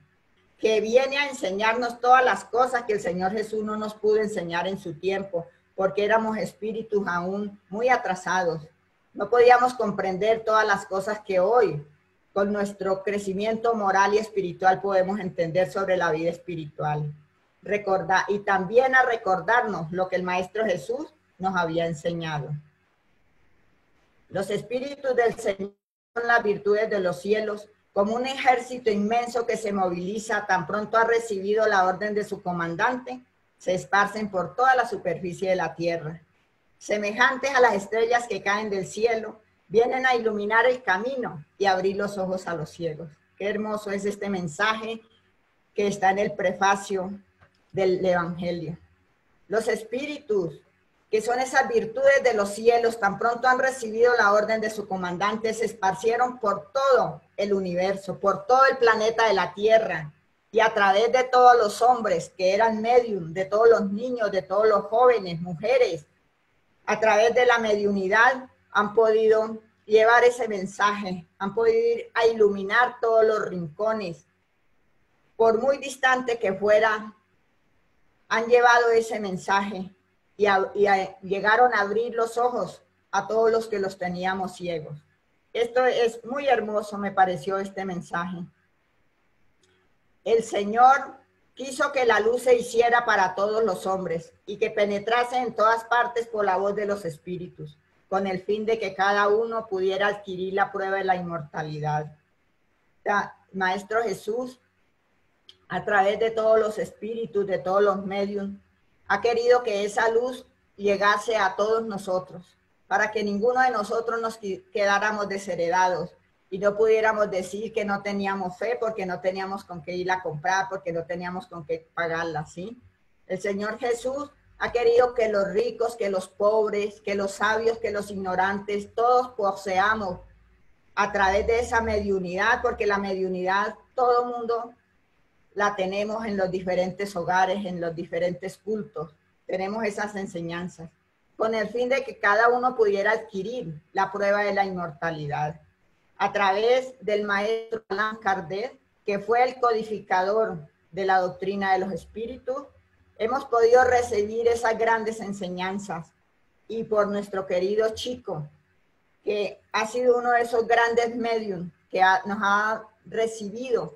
que viene a enseñarnos todas las cosas que el Señor Jesús no nos pudo enseñar en su tiempo, porque éramos espíritus aún muy atrasados. No podíamos comprender todas las cosas que hoy, con nuestro crecimiento moral y espiritual, podemos entender sobre la vida espiritual. Y también a recordarnos lo que el Maestro Jesús nos había enseñado. Los espíritus del Señor son las virtudes de los cielos, como un ejército inmenso que se moviliza tan pronto ha recibido la orden de su comandante, se esparcen por toda la superficie de la tierra. Semejantes a las estrellas que caen del cielo, vienen a iluminar el camino y abrir los ojos a los ciegos. Qué hermoso es este mensaje que está en el prefacio del Evangelio. Los espíritus, que son esas virtudes de los cielos, tan pronto han recibido la orden de su comandante, se esparcieron por todo el universo, por todo el planeta de la Tierra, y a través de todos los hombres que eran medium, de todos los niños, de todos los jóvenes, mujeres, a través de la mediunidad han podido llevar ese mensaje, han podido ir a iluminar todos los rincones, por muy distante que fuera, han llevado ese mensaje y llegaron a abrir los ojos a todos los que los teníamos ciegos. Esto es muy hermoso, me pareció este mensaje. El Señor quiso que la luz se hiciera para todos los hombres y que penetrase en todas partes por la voz de los espíritus, con el fin de que cada uno pudiera adquirir la prueba de la inmortalidad. Maestro Jesús, a través de todos los espíritus, de todos los medios, ha querido que esa luz llegase a todos nosotros, para que ninguno de nosotros nos quedáramos desheredados y no pudiéramos decir que no teníamos fe porque no teníamos con qué ir a comprar, porque no teníamos con qué pagarla, ¿sí? El Señor Jesús ha querido que los ricos, que los pobres, que los sabios, que los ignorantes, todos poseamos a través de esa mediunidad, porque la mediunidad todo mundo la tenemos en los diferentes hogares, en los diferentes cultos. Tenemos esas enseñanzas, con el fin de que cada uno pudiera adquirir la prueba de la inmortalidad. A través del maestro Allan Kardec, que fue el codificador de la doctrina de los espíritus, hemos podido recibir esas grandes enseñanzas. Y por nuestro querido Chico, que ha sido uno de esos grandes medios que nos ha recibido,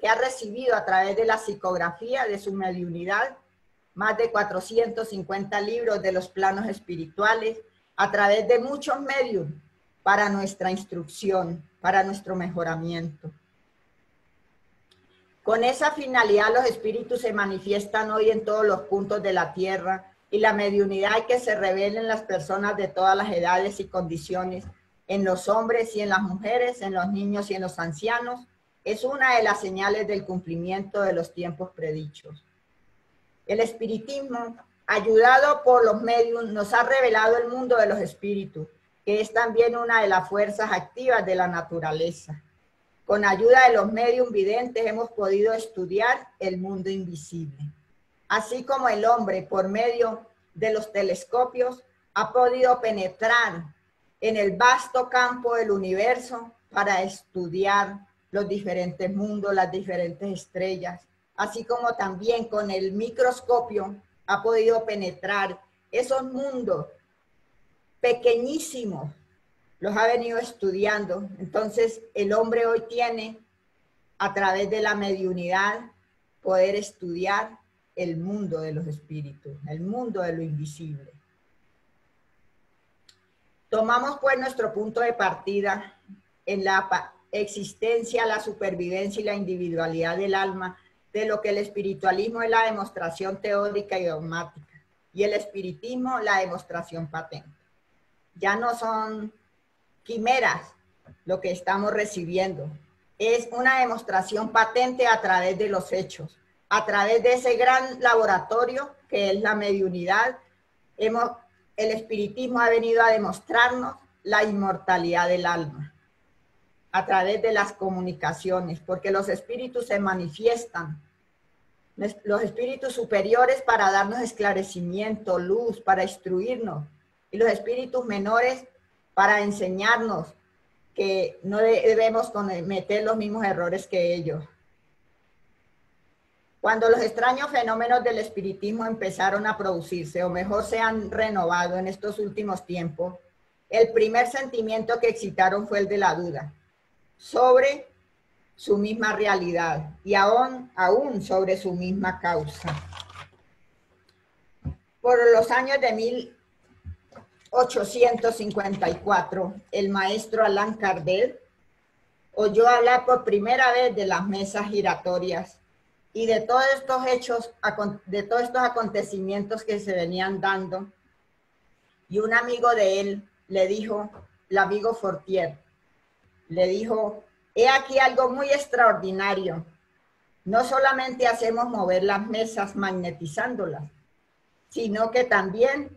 a través de la psicografía de su mediunidad, más de 450 libros de los planos espirituales, a través de muchos medios para nuestra instrucción, para nuestro mejoramiento. Con esa finalidad los espíritus se manifiestan hoy en todos los puntos de la tierra y la mediunidad que se revela en las personas de todas las edades y condiciones, en los hombres y en las mujeres, en los niños y en los ancianos, es una de las señales del cumplimiento de los tiempos predichos. El espiritismo, ayudado por los medios, nos ha revelado el mundo de los espíritus, que es también una de las fuerzas activas de la naturaleza. Con ayuda de los medios videntes hemos podido estudiar el mundo invisible. Así como el hombre, por medio de los telescopios, ha podido penetrar en el vasto campo del universo para estudiar los diferentes mundos, las diferentes estrellas, así como también con el microscopio ha podido penetrar esos mundos pequeñísimos, los ha venido estudiando. Entonces el hombre hoy tiene, a través de la mediunidad, poder estudiar el mundo de los espíritus, el mundo de lo invisible. Tomamos pues nuestro punto de partida en la existencia, la supervivencia y la individualidad del alma, de lo que el espiritualismo es la demostración teórica y dogmática, y el espiritismo la demostración patente. Ya no son quimeras lo que estamos recibiendo, es una demostración patente a través de los hechos, a través de ese gran laboratorio que es la mediunidad. El espiritismo ha venido a demostrarnos la inmortalidad del alma a través de las comunicaciones, porque los espíritus se manifiestan, los espíritus superiores para darnos esclarecimiento, luz, para instruirnos, y los espíritus menores para enseñarnos que no debemos cometer los mismos errores que ellos. Cuando los extraños fenómenos del espiritismo empezaron a producirse, o mejor se han renovado en estos últimos tiempos, el primer sentimiento que excitaron fue el de la duda sobre su misma realidad y aún sobre su misma causa. Por los años de 1854, el maestro Allan Kardec oyó hablar por primera vez de las mesas giratorias y de todos estos hechos, de todos estos acontecimientos que se venían dando. Y un amigo de él le dijo, el amigo Fortier, le dijo: he aquí algo muy extraordinario. No solamente hacemos mover las mesas magnetizándolas, sino que también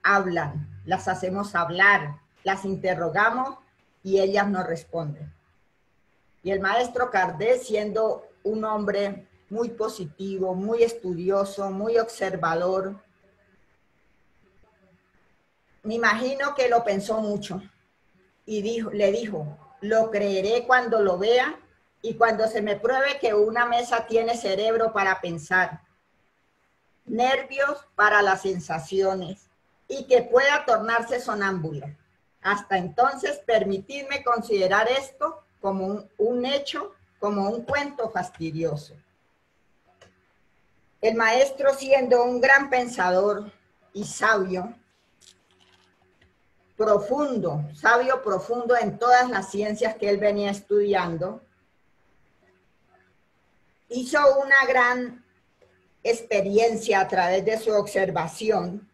hablan, las hacemos hablar, las interrogamos y ellas nos responden. Y el maestro Kardec, siendo un hombre muy positivo, muy estudioso, muy observador, me imagino que lo pensó mucho y le dijo: lo creeré cuando lo vea y cuando se me pruebe que una mesa tiene cerebro para pensar, nervios para las sensaciones y que pueda tornarse sonámbula. Hasta entonces, permitidme considerar esto como un hecho, como un cuento fastidioso. El maestro, siendo un gran pensador y sabio, sabio profundo en todas las ciencias que él venía estudiando, hizo una gran experiencia a través de su observación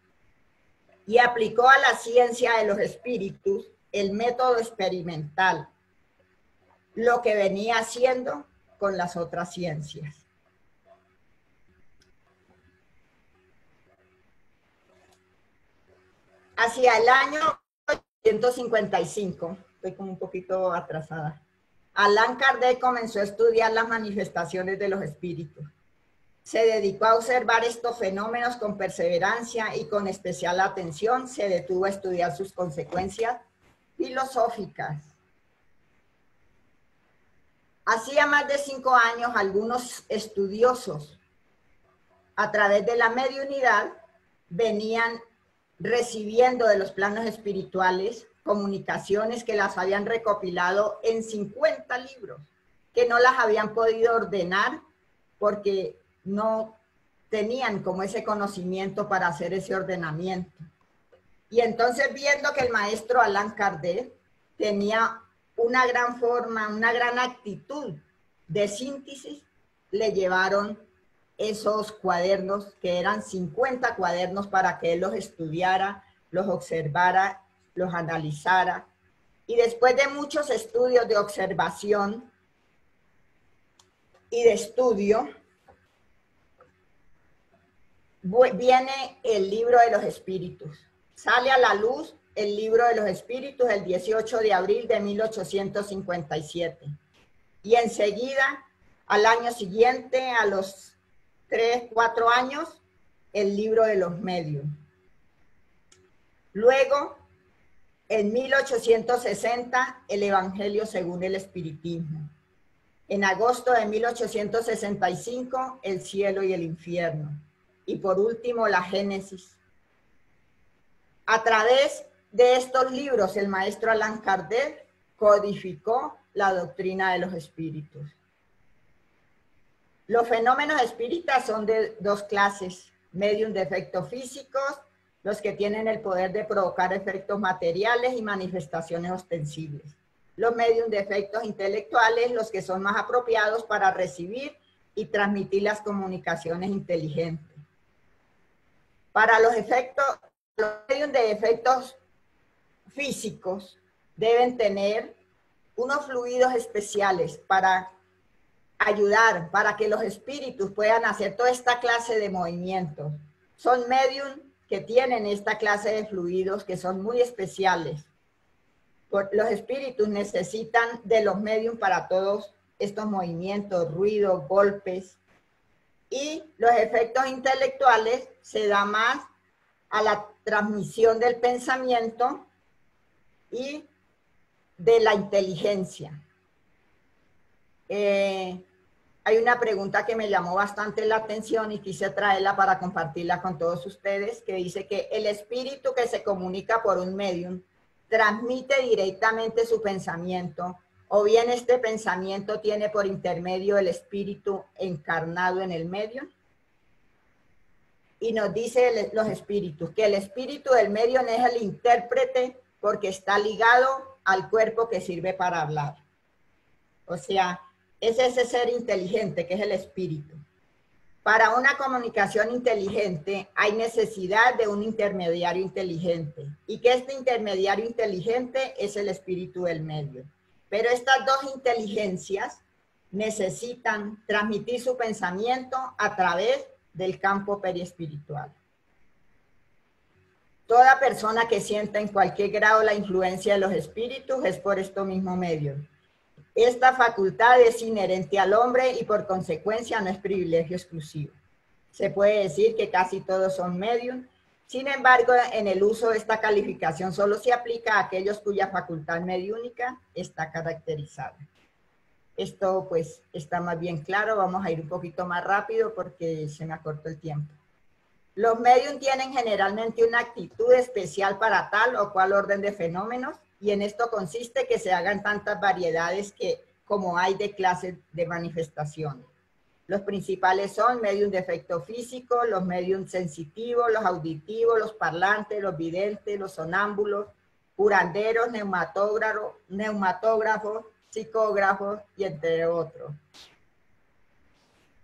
y aplicó a la ciencia de los espíritus el método experimental, lo que venía haciendo con las otras ciencias. Hacia el año 155, estoy como un poquito atrasada, Allan Kardec comenzó a estudiar las manifestaciones de los espíritus. Se dedicó a observar estos fenómenos con perseverancia y con especial atención se detuvo a estudiar sus consecuencias filosóficas. Hacía más de 5 años, algunos estudiosos, a través de la mediunidad, venían recibiendo de los planos espirituales comunicaciones que las habían recopilado en 50 libros, que no las habían podido ordenar porque no tenían como ese conocimiento para hacer ese ordenamiento. Y entonces, viendo que el maestro Allan Kardec tenía una gran forma, una gran actitud de síntesis, le llevaron esos cuadernos, que eran 50 cuadernos, para que él los estudiara, los observara, los analizara. Y después de muchos estudios de observación y de estudio, viene el libro de los espíritus. Sale a la luz el libro de los espíritus el 18 de abril de 1857. Y enseguida, al año siguiente, a los 3, 4 años, el libro de los medios. Luego, en 1860, el Evangelio según el Espiritismo. En agosto de 1865, el cielo y el infierno. Y por último, la Génesis. A través de estos libros, el maestro Allan Kardec codificó la doctrina de los espíritus. Los fenómenos espíritas son de dos clases: medium de efectos físicos, los que tienen el poder de provocar efectos materiales y manifestaciones ostensibles. Los medium de efectos intelectuales, los que son más apropiados para recibir y transmitir las comunicaciones inteligentes. Para los medium de efectos físicos deben tener unos fluidos especiales para ayudar, para que los espíritus puedan hacer toda esta clase de movimientos. Son medium que tienen esta clase de fluidos que son muy especiales. Los espíritus necesitan de los medium para todos estos movimientos, ruidos, golpes. Y los efectos intelectuales se da más a la transmisión del pensamiento y de la inteligencia. Hay una pregunta que me llamó bastante la atención y quise traerla para compartirla con todos ustedes, que dice que el espíritu que se comunica por un medium transmite directamente su pensamiento, o bien este pensamiento tiene por intermedio el espíritu encarnado en el medium. Y nos dice los espíritus que el espíritu del medium es el intérprete porque está ligado al cuerpo que sirve para hablar. O sea, es ese ser inteligente que es el espíritu. Para una comunicación inteligente hay necesidad de un intermediario inteligente, y que este intermediario inteligente es el espíritu del medio. Pero estas dos inteligencias necesitan transmitir su pensamiento a través del campo periespiritual. Toda persona que sienta en cualquier grado la influencia de los espíritus es por esto mismo medio. Esta facultad es inherente al hombre y por consecuencia no es privilegio exclusivo. Se puede decir que casi todos son medium. Sin embargo, en el uso de esta calificación solo se aplica a aquellos cuya facultad mediúnica está caracterizada. Esto pues está más bien claro. Vamos a ir un poquito más rápido porque se me acortó el tiempo. Los medium tienen generalmente una actitud especial para tal o cual orden de fenómenos, y en esto consiste que se hagan tantas variedades como hay de clases de manifestaciones. Los principales son medium de efecto físico, los medium sensitivos, los auditivos, los parlantes, los videntes, los sonámbulos, curanderos, neumatógrafos, psicógrafos y entre otros.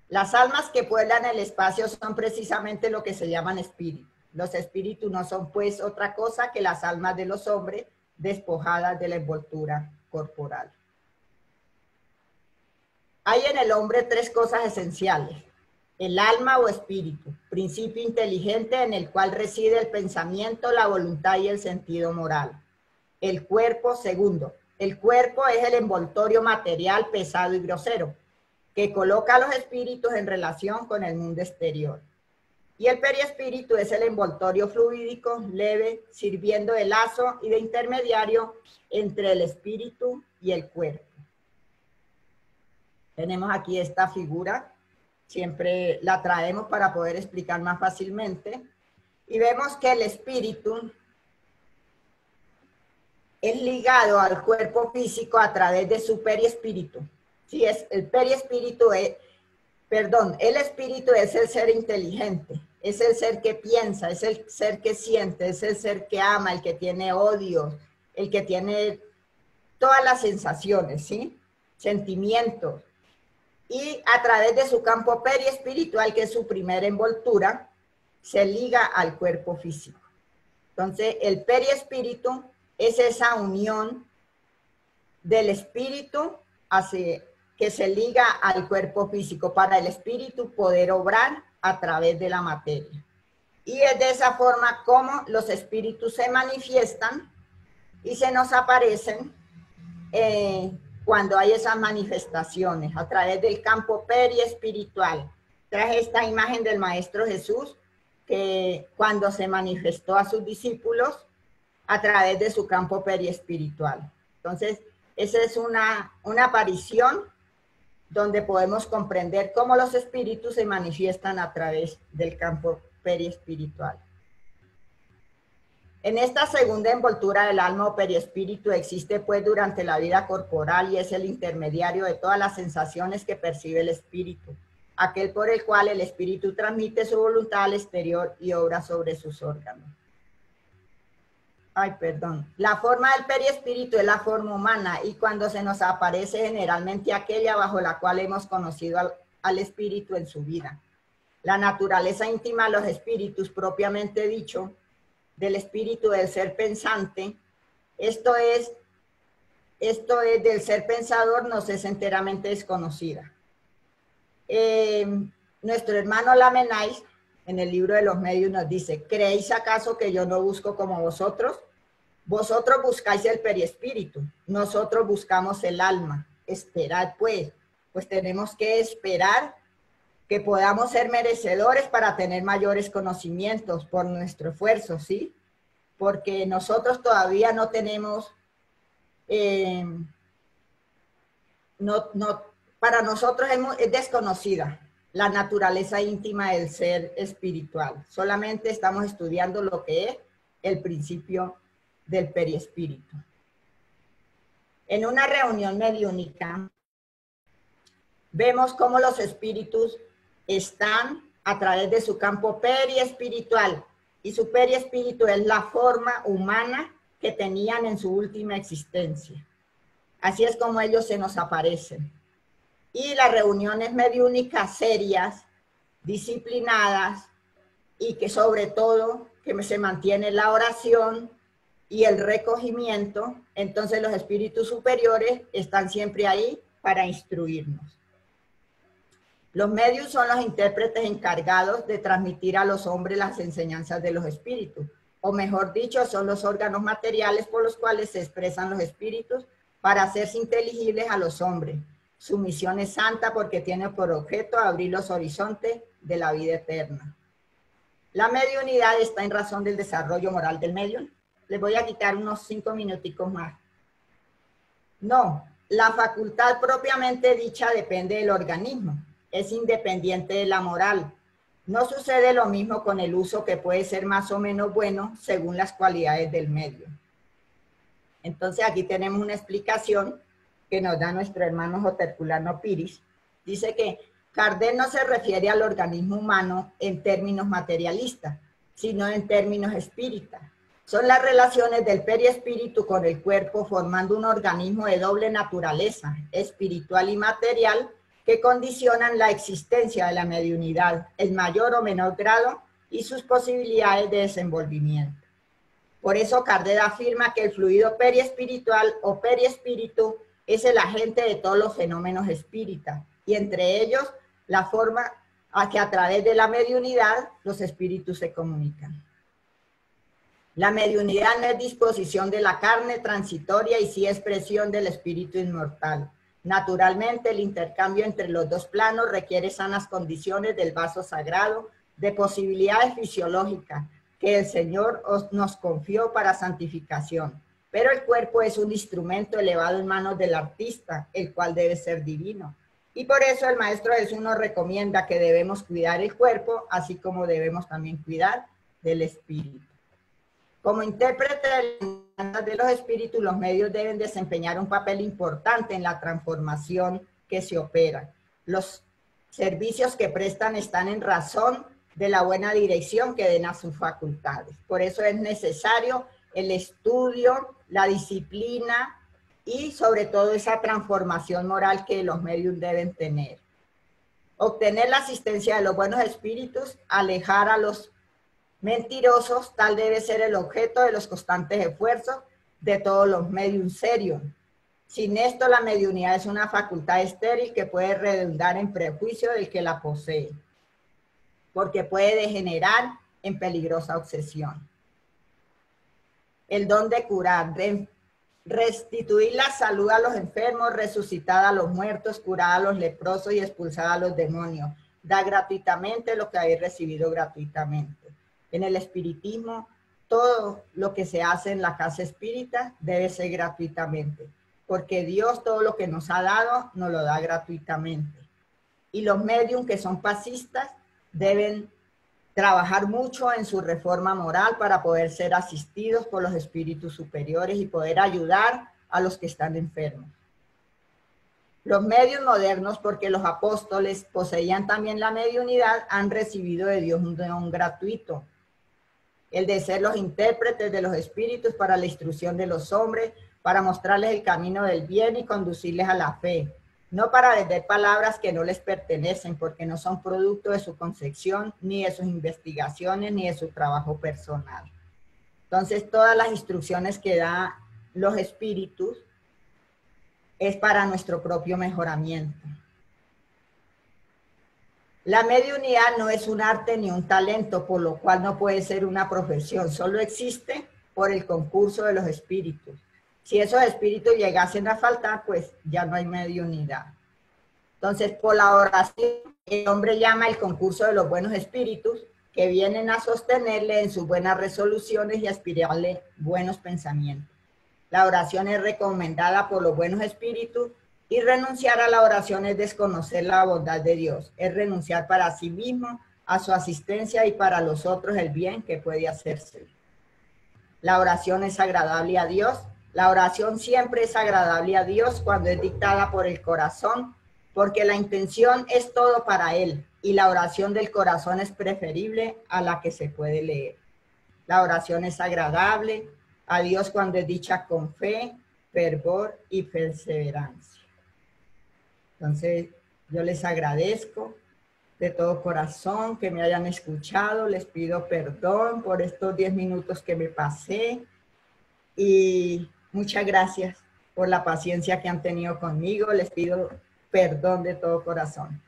Las almas que pueblan el espacio son precisamente lo que se llaman espíritus. Los espíritus no son pues otra cosa que las almas de los hombres despojadas de la envoltura corporal. Hay en el hombre tres cosas esenciales: el alma o espíritu, principio inteligente en el cual reside el pensamiento, la voluntad y el sentido moral. El cuerpo, segundo. El cuerpo es el envoltorio material pesado y grosero que coloca a los espíritus en relación con el mundo exterior. Y el periespíritu es el envoltorio fluídico, leve, sirviendo de lazo y de intermediario entre el espíritu y el cuerpo. Tenemos aquí esta figura, siempre la traemos para poder explicar más fácilmente. Y vemos que el espíritu es ligado al cuerpo físico a través de su periespíritu. Sí, el periespíritu es, el espíritu es el ser inteligente. Es el ser que piensa, es el ser que siente, es el ser que ama, el que tiene odio, el que tiene todas las sensaciones, ¿sí? Sentimientos. Y a través de su campo periespiritual, que es su primera envoltura, se liga al cuerpo físico. Entonces, el periespíritu es esa unión del espíritu que se liga al cuerpo físico para el espíritu poder obrar a través de la materia. Y es de esa forma como los espíritus se manifiestan y se nos aparecen cuando hay esas manifestaciones, a través del campo periespiritual. Traje esta imagen del Maestro Jesús, que cuando se manifestó a sus discípulos a través de su campo periespiritual. Entonces, esa es una aparición donde podemos comprender cómo los espíritus se manifiestan a través del campo periespiritual. En esta segunda envoltura del alma o periespíritu existe pues durante la vida corporal y es el intermediario de todas las sensaciones que percibe el espíritu. aquel por el cual el espíritu transmite su voluntad al exterior y obra sobre sus órganos. La forma del periespíritu es la forma humana y cuando se nos aparece generalmente aquella bajo la cual hemos conocido al espíritu en su vida. La naturaleza íntima de los espíritus, propiamente dicho, del espíritu del ser pensante, esto es del ser pensador, nos es enteramente desconocida. Nuestro hermano Lamennais, en el libro de los medios, nos dice: ¿creéis acaso que yo no busco como vosotros? Vosotros buscáis el periespíritu, nosotros buscamos el alma. Esperad pues tenemos que esperar que podamos ser merecedores para tener mayores conocimientos por nuestro esfuerzo, ¿sí? Porque nosotros todavía no tenemos, para nosotros es desconocida la naturaleza íntima del ser espiritual. Solamente estamos estudiando lo que es el principio del periespíritu. En una reunión mediúnica, vemos cómo los espíritus están a través de su campo periespiritual, y su periespíritu es la forma humana que tenían en su última existencia. Así es como ellos se nos aparecen. Y las reuniones mediúnicas serias, disciplinadas, y que sobre todo que se mantiene la oración y el recogimiento, entonces los espíritus superiores están siempre ahí para instruirnos. Los medios son los intérpretes encargados de transmitir a los hombres las enseñanzas de los espíritus, o mejor dicho, son los órganos materiales por los cuales se expresan los espíritus para hacerse inteligibles a los hombres. Su misión es santa porque tiene por objeto abrir los horizontes de la vida eterna. La mediunidad está en razón del desarrollo moral del medium. Les voy a quitar unos 5 minuticos más. No, la facultad propiamente dicha depende del organismo. Es independiente de la moral. No sucede lo mismo con el uso, que puede ser más o menos bueno según las cualidades del medio. Entonces aquí tenemos una explicación que nos da nuestro hermano J. Herculano Piris. Dice que Kardec no se refiere al organismo humano en términos materialistas, sino en términos espíritas. Son las relaciones del periespíritu con el cuerpo formando un organismo de doble naturaleza, espiritual y material, que condicionan la existencia de la mediunidad en mayor o menor grado y sus posibilidades de desenvolvimiento. Por eso Kardec afirma que el fluido periespiritual o periespíritu es el agente de todos los fenómenos espíritas, y entre ellos la forma a que a través de la mediunidad los espíritus se comunican. La mediunidad no es disposición de la carne transitoria y sí expresión del espíritu inmortal. Naturalmente, el intercambio entre los dos planos requiere sanas condiciones del vaso sagrado, de posibilidades fisiológicas que el Señor nos confió para santificación. Pero el cuerpo es un instrumento elevado en manos del artista, el cual debe ser divino. Y por eso el Maestro Jesús nos recomienda que debemos cuidar el cuerpo, así como debemos también cuidar del espíritu. Como intérprete de los espíritus, los medios deben desempeñar un papel importante en la transformación que se opera. Los servicios que prestan están en razón de la buena dirección que den a sus facultades. Por eso es necesario el estudio, la disciplina y sobre todo esa transformación moral que los medios deben tener. Obtener la asistencia de los buenos espíritus, alejar a los mentirosos, tal debe ser el objeto de los constantes esfuerzos de todos los medios serios. Sin esto, la mediunidad es una facultad estéril que puede redundar en prejuicio del que la posee, porque puede degenerar en peligrosa obsesión. El don de curar, de restituir la salud a los enfermos, resucitar a los muertos, curar a los leprosos y expulsar a los demonios. Da gratuitamente lo que habéis recibido gratuitamente. En el espiritismo, todo lo que se hace en la casa espírita debe ser gratuitamente, porque Dios todo lo que nos ha dado, nos lo da gratuitamente. Y los medium que son pasistas deben trabajar mucho en su reforma moral para poder ser asistidos por los espíritus superiores y poder ayudar a los que están enfermos. Los medios modernos, porque los apóstoles poseían también la mediunidad, han recibido de Dios un don gratuito, el de ser los intérpretes de los espíritus para la instrucción de los hombres, para mostrarles el camino del bien y conducirles a la fe, no para vender palabras que no les pertenecen, porque no son producto de su concepción, ni de sus investigaciones, ni de su trabajo personal. Entonces, todas las instrucciones que dan los espíritus es para nuestro propio mejoramiento. La mediunidad no es un arte ni un talento, por lo cual no puede ser una profesión, solo existe por el concurso de los espíritus. Si esos espíritus llegasen a faltar, pues ya no hay mediunidad. Entonces, por la oración, el hombre llama el concurso de los buenos espíritus, que vienen a sostenerle en sus buenas resoluciones y aspirarle buenos pensamientos. La oración es recomendada por los buenos espíritus y renunciar a la oración es desconocer la bondad de Dios, es renunciar para sí mismo a su asistencia y para los otros el bien que puede hacerse. La oración es agradable a Dios. La oración siempre es agradable a Dios cuando es dictada por el corazón, porque la intención es todo para Él y la oración del corazón es preferible a la que se puede leer. La oración es agradable a Dios cuando es dicha con fe, fervor y perseverancia. Entonces, yo les agradezco de todo corazón que me hayan escuchado. Les pido perdón por estos 10 minutos que me pasé y muchas gracias por la paciencia que han tenido conmigo. Les pido perdón de todo corazón.